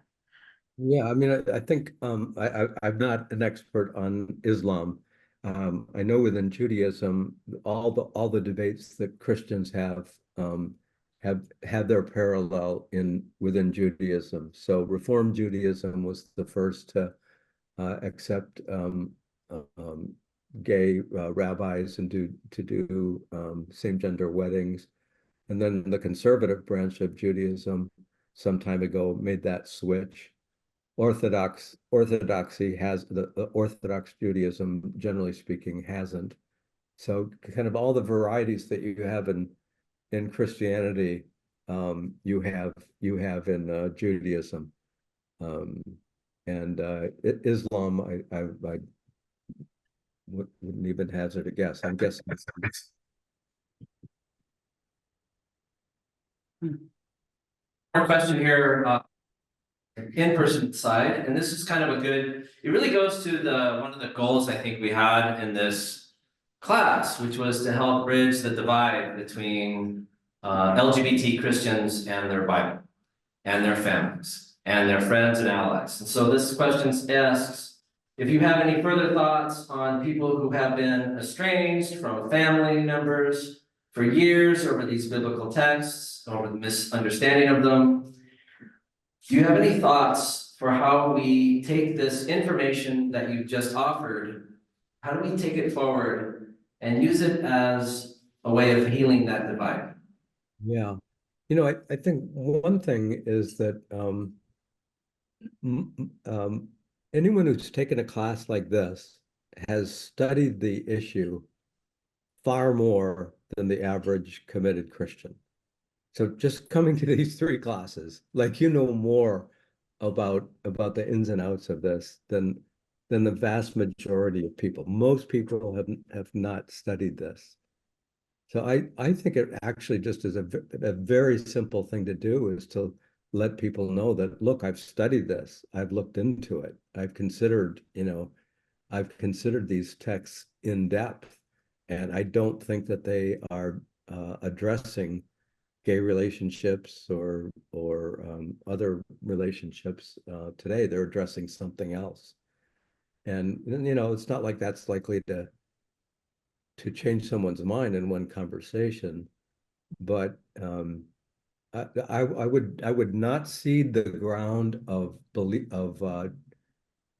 Yeah, I mean, I think I'm not an expert on Islam. I know within Judaism, all the debates that Christians have had their parallel within Judaism. So Reform Judaism was the first to accept gay rabbis and do same gender weddings, and then the conservative branch of Judaism some time ago made that switch. Orthodoxy has the Orthodox Judaism, generally speaking, hasn't. So kind of all the varieties that you have in Christianity, you have in Judaism, and Islam. I wouldn't even hazard a guess. I'm guessing Our question here, in-person side, and this is kind of a good, it really goes to one of the goals I think we had in this class, which was to help bridge the divide between LGBT Christians and their Bible, and their families, and their friends and allies. And so this question asks, if you have any further thoughts on people who have been estranged from family members for years over these biblical texts, over the misunderstanding of them, do you have any thoughts for how we take this information that you just offered? How do we take it forward and use it as a way of healing that divide? Yeah. You know, I think one thing is that anyone who's taken a class like this has studied the issue far more than the average committed Christian. So just coming to these 3 classes, like, you know more about the ins and outs of this than the vast majority of people. Most people have not studied this. So I think it actually just is a very simple thing to do, is to let people know that, look, I've studied this, I've looked into it, I've considered these texts in depth, and I don't think that they are addressing gay relationships or other relationships today. They're addressing something else. And it's not like that's likely to change someone's mind in one conversation, but I would not cede the ground of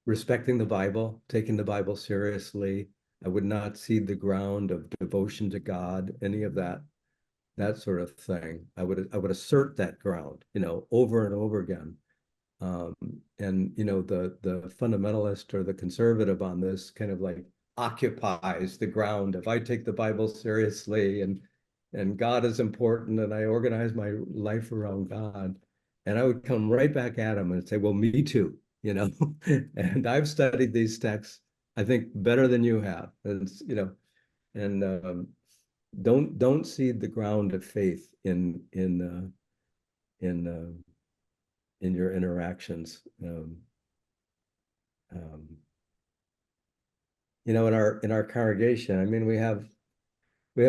respecting the Bible, taking the Bible seriously. I would not cede the ground of devotion to God, any of that sort of thing. I would assert that ground, over and over again. And the fundamentalist or the conservative on this kind of like occupies the ground of, I take the Bible seriously and God is important and I organize my life around God. And I would come right back at him and say, well, me too, and I've studied these texts, I think, better than you have. And, don't cede the ground of faith in your interactions. In our congregation, I mean, we have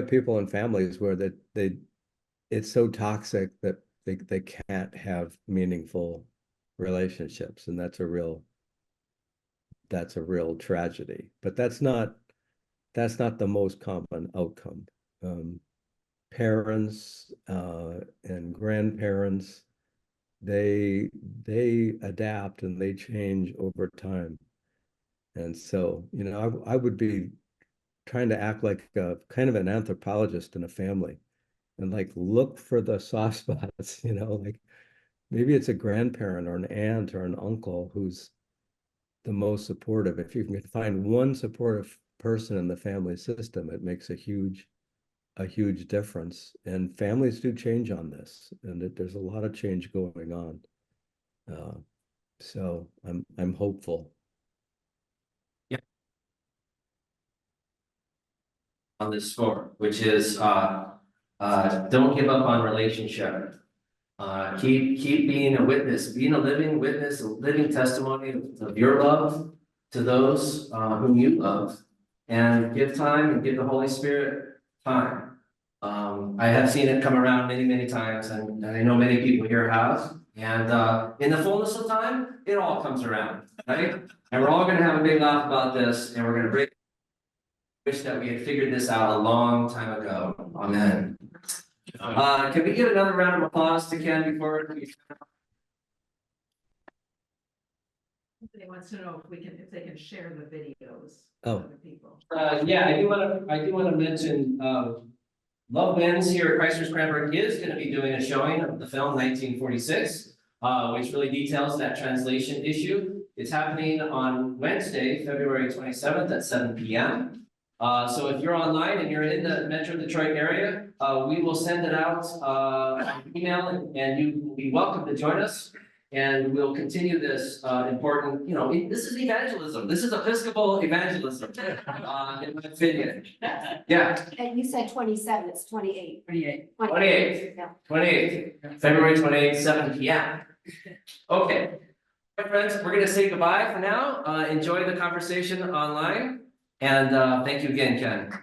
people and families where it's so toxic that they can't have meaningful relationships, and that's a real tragedy. But that's not the most common outcome. Parents and grandparents, they adapt and they change over time. And so, I would be trying to act like a kind of an anthropologist in a family and like look for the soft spots, like maybe it's a grandparent or an aunt or an uncle who's the most supportive. If you can find one supportive person in the family system, it makes a huge difference. And families do change on this, and there's a lot of change going on. So I'm hopeful. Yeah. On this score, which is don't give up on relationship. Keep being a witness, being a living witness, a living testimony of your love to those whom you love, and give time and give the Holy Spirit time. I have seen it come around many, many times, and I know many people here have. And in the fullness of time, it all comes around, right? And we're all going to have a big laugh about this, and we're going to break. Wish that we had figured this out a long time ago. Amen. Can we give another round of applause to Ken before we... Somebody wants to know if they can share the videos. Oh. With other people. Yeah, I do want to mention Love Wins here at Chrysler's Cranbrook is going to be doing a showing of the film 1946, which really details that translation issue. It's happening on Wednesday, February 27th at 7 p.m. So if you're online and you're in the Metro Detroit area, we will send it out email, and you will be welcome to join us. And we'll continue this important, this is evangelism. This is Episcopal evangelism, in my opinion. Yeah. And you said 27, it's 28. 28. 28th. Yeah. 28th, February 28th, 7 p.m. Okay. My friends, we're gonna say goodbye for now. Enjoy the conversation online. And thank you again, Ken.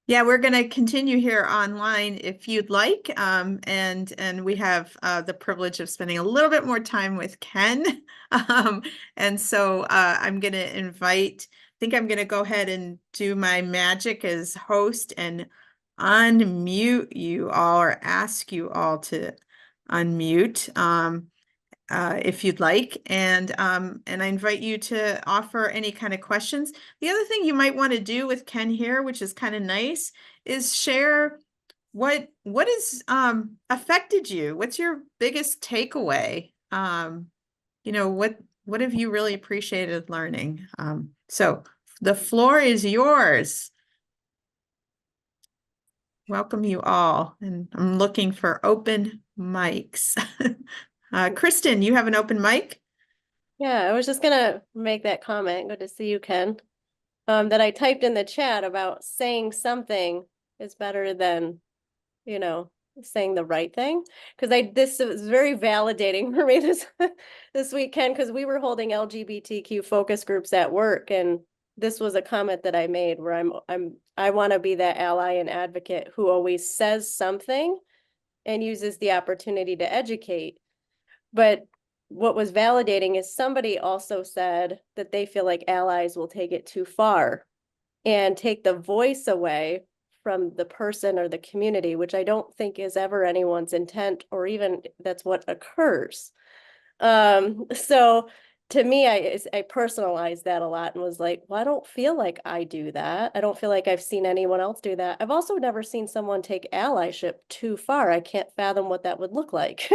Yeah, we're going to continue here online if you'd like. And we have the privilege of spending a little bit more time with Ken. And so I'm going to I think I'm going to go ahead and do my magic as host and unmute you all, or ask you all to unmute if you'd like. And I invite you to offer any kind of questions. The other thing you might want to do with Ken here, which is kind of nice, is share what has affected you. What's your biggest takeaway? What have you really appreciated learning? So the floor is yours. Welcome you all. And I'm looking for open mics. Kristen, you have an open mic? Yeah, I was just gonna make that comment. Good to see you, Ken. That I typed in the chat about saying something is better than, saying the right thing. Because this was very validating for me this weekend, because we were holding LGBTQ focus groups at work, and this was a comment that I made where I want to be that ally and advocate who always says something and uses the opportunity to educate. But what was validating is somebody also said that they feel like allies will take it too far and take the voice away from the person or the community, which I don't think is ever anyone's intent, or even that's what occurs. So to me, I personalized that a lot and was like, well, I don't feel like I do that. I don't feel like I've seen anyone else do that. I've also never seen someone take allyship too far. I can't fathom what that would look like.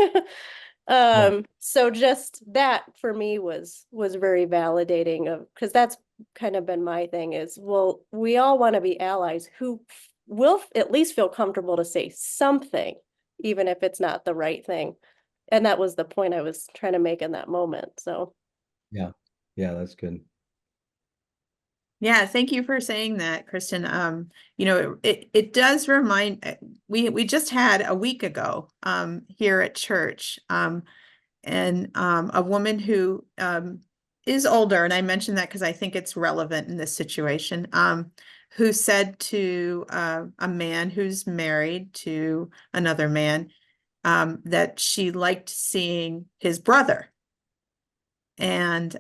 So just that for me was very validating, of because that's kind of been my thing is, well, we all want to be allies who will at least feel comfortable to say something, even if it's not the right thing. And that was the point I was trying to make in that moment. So Yeah, that's good. Yeah, thank you for saying that, Kristen. It does remind, we just had a week ago here at church, and a woman who is older, and I mentioned that because I think it's relevant in this situation, who said to a man who's married to another man that she liked seeing his brother. And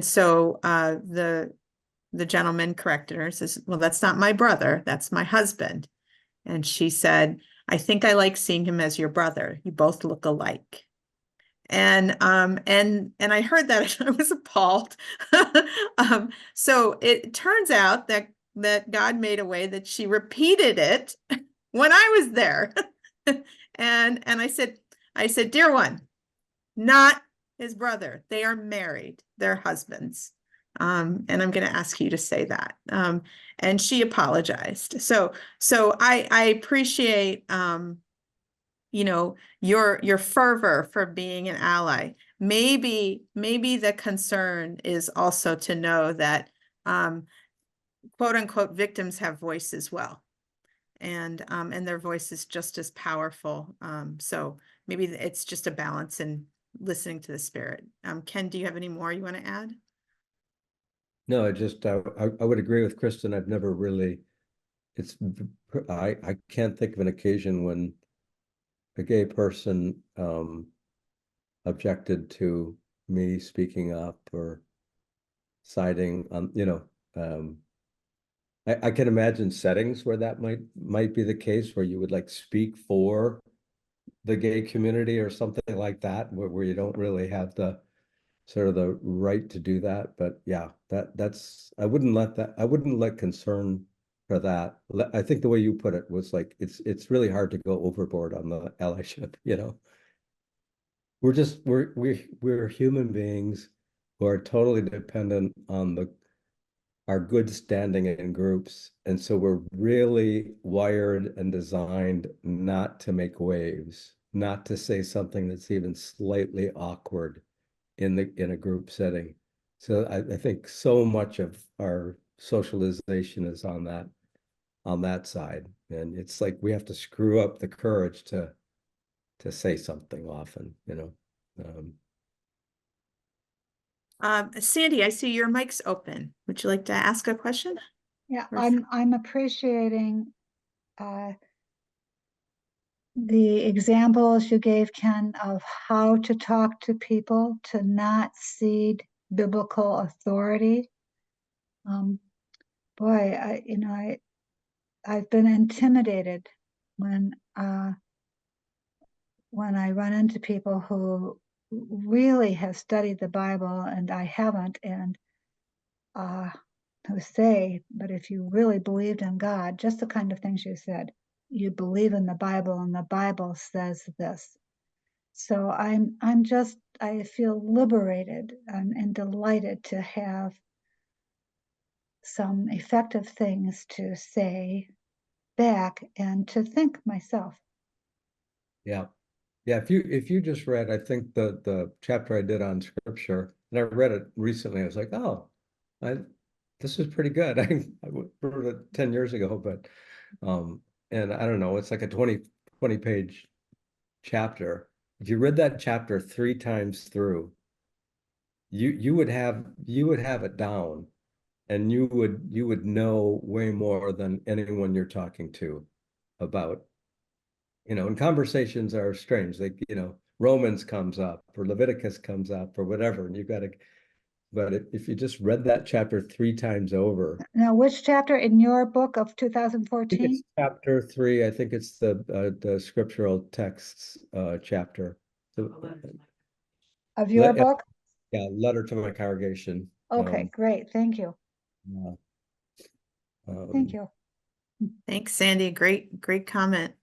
so the gentleman corrected her, says, well, that's not my brother, that's my husband. And she said, I think I like seeing him as your brother. You both look alike. And I heard that and I was appalled. So it turns out that God made a way that she repeated it when I was there. And I said, dear one, not his brother. They are married. They're husbands. And I'm going to ask you to say that. And she apologized. So I appreciate, your fervor for being an ally. Maybe the concern is also to know that, quote unquote, victims have voice as well. And their voice is just as powerful. So maybe it's just a balance in listening to the Spirit. Ken, do you have any more you want to add? No, I would agree with Kristen. I've never really, I can't think of an occasion when a gay person objected to me speaking up or siding on, I can imagine settings where that might be the case, where you would like speak for the gay community or something like that, where you don't really have the sort of the right to do that. But yeah, that's I wouldn't let concern for that. I think the way you put it was like it's really hard to go overboard on the allyship, We're human beings who are totally dependent on our good standing in groups. And so we're really wired and designed not to make waves. not to say something that's even slightly awkward in a group setting. So I think so much of our socialization is on that side. And it's like we have to screw up the courage to say something often, Sandy, I see your mic's open. Would you like to ask a question? Yeah, Or- I'm appreciating the examples you gave, Ken, of how to talk to people to not cede biblical authority. Boy, I've been intimidated when I run into people who really have studied the Bible and I haven't, and who say, but if you really believed in God, just the kind of things you said, you believe in the Bible and the Bible says this. So I feel liberated and delighted to have some effective things to say back and to think myself. Yeah. Yeah, if you just read, I think the chapter I did on scripture, and I read it recently, I was like, oh, this is pretty good. I wrote it 10 years ago, but and I don't know, it's like a 20 page chapter. If you read that chapter 3 times through, you would have it down, and you would know way more than anyone you're talking to about. And conversations are strange. Like, Romans comes up or Leviticus comes up or whatever, and but if you just read that chapter 3 times over. Now, which chapter in your book of I think 2014? it's chapter 3. I think it's the scriptural texts chapter. Of your Yeah, book? yeah, letter to my congregation. Okay, great. Thank you. Thank you. Thanks, Sandy. Great comment.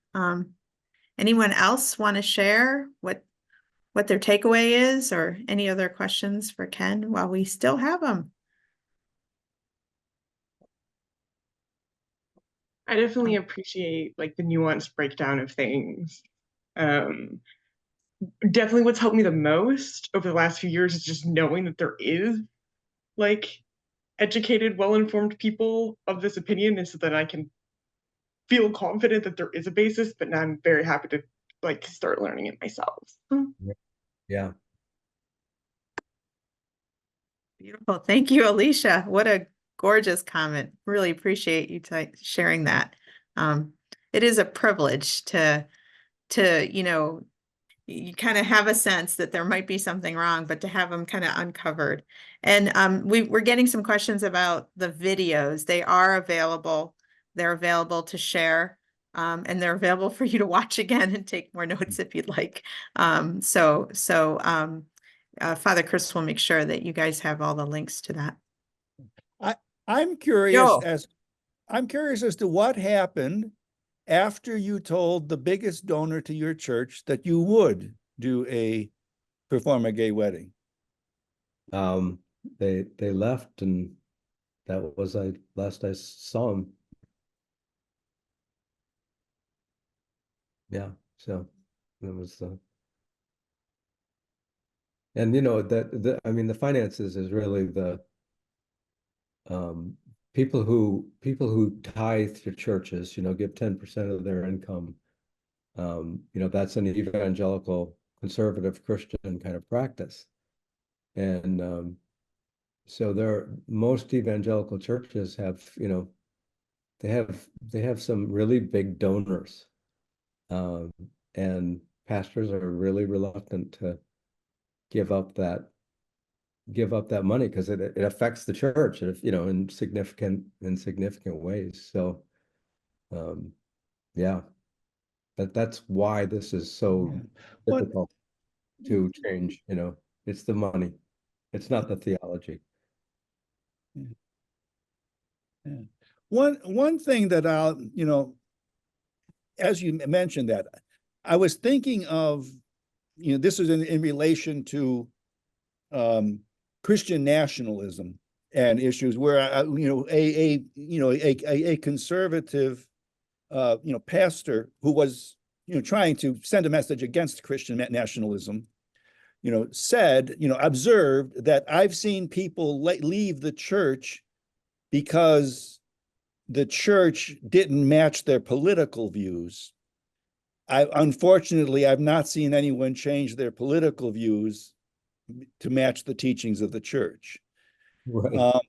Anyone else want to share what their takeaway is, or any other questions for Ken while we still have them? I definitely appreciate like the nuanced breakdown of things. Definitely what's helped me the most over the last few years is just knowing that there is like educated, well-informed people of this opinion, and so that I can feel confident that there is a basis, but now I'm very happy to like start learning it myself. Yeah. Beautiful. Thank you, Alicia. What a gorgeous comment. Really appreciate you sharing that. It is a privilege to you kind of have a sense that there might be something wrong, but to have them kind of uncovered. And we're getting some questions about the videos. They are available. They're available to share, and they're available for you to watch again and take more notes if you'd like. Father Chris will make sure that you guys have all the links to that. I'm curious as to what happened after you told the biggest donor to your church that you would perform a gay wedding. They left, and that was last I saw them. Yeah, so it was and I mean, the finances is really the people who tithe to churches, give 10% of their income. That's an evangelical conservative Christian kind of practice. And so most evangelical churches have, they have some really big donors. And pastors are really reluctant to give up that money because it affects the church, in significant ways. So yeah, that's why this is so difficult to change. It's the money, it's not the theology. Yeah. One thing that as you mentioned that, I was thinking of, this is in relation to Christian nationalism and issues where a conservative pastor who was trying to send a message against Christian nationalism, said, observed that I've seen people leave the church because the church didn't match their political views. Unfortunately, I've not seen anyone change their political views to match the teachings of the church. Right.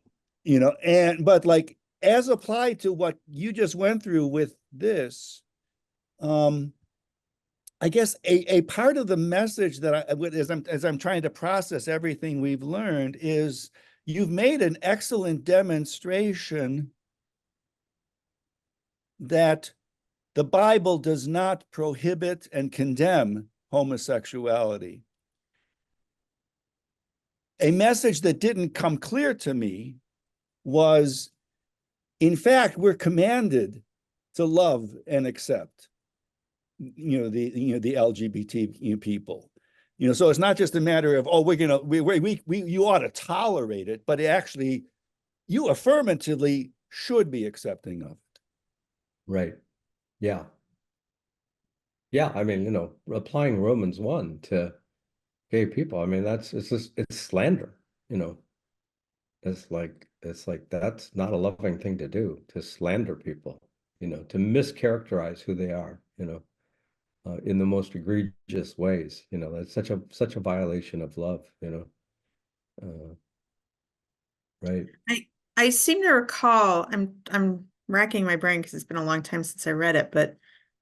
But like, as applied to what you just went through with this, I guess a part of the message that as I'm trying to process everything we've learned is you've made an excellent demonstration that the Bible does not prohibit and condemn homosexuality. A message that didn't come clear to me was, in fact, we're commanded to love and accept, the LGBT people. So it's not just a matter of, oh, you ought to tolerate it, but actually, you affirmatively should be accepting of it. Right. Yeah. Yeah. I mean, applying Romans 1 to gay people, I mean, it's slander, It's like that's not a loving thing to do, to slander people, to mischaracterize who they are, in the most egregious ways. That's such a violation of love, right. I seem to recall, I'm racking my brain because it's been a long time since I read it, but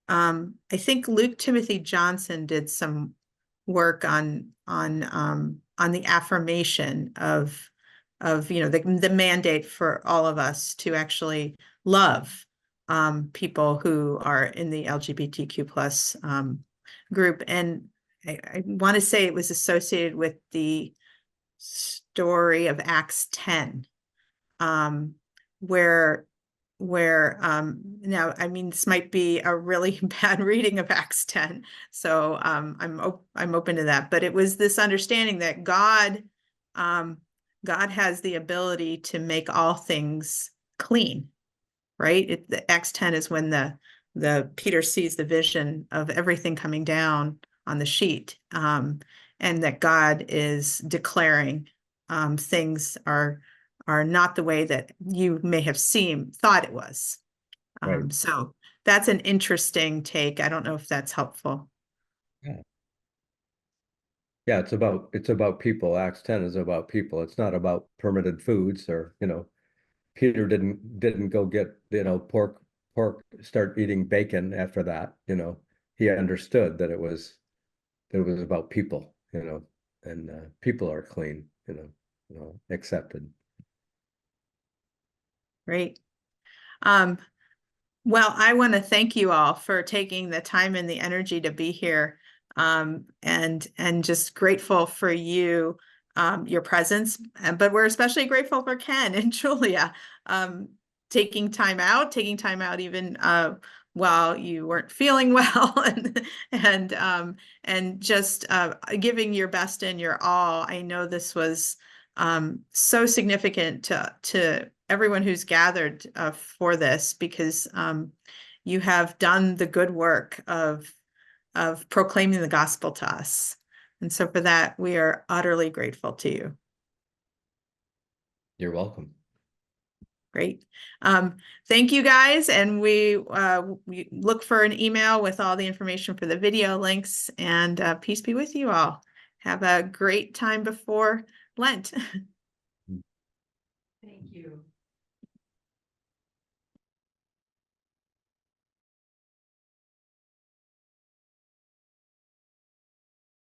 I think Luke Timothy Johnson did some work on the affirmation of the mandate for all of us to actually love people who are in the LGBTQ plus group. And I want to say it was associated with the story of Acts 10, where now, I mean, this might be a really bad reading of Acts 10, so I'm open to that. But it was this understanding that God has the ability to make all things clean, right? The Acts 10 is when the Peter sees the vision of everything coming down on the sheet, and that God is declaring things are not the way that you may have thought it was. Right. So that's an interesting take. I don't know if that's helpful. Yeah, it's about people. Acts 10 is about people. It's not about permitted foods, or, Peter didn't go get, pork, start eating bacon after that, He understood that it was about people, and people are clean, accepted. Great. Well, I want to thank you all for taking the time and the energy to be here, and just grateful for you, your presence. But we're especially grateful for Ken and Julia taking time out even while you weren't feeling well, and just giving your best and your all. I know this was so significant to everyone who's gathered for this, because you have done the good work of proclaiming the gospel to us. And so for that, we are utterly grateful to you. You're welcome. Great. Thank you, guys. And we look for an email with all the information for the video links, and peace be with you all. Have a great time before Lent. Thank you.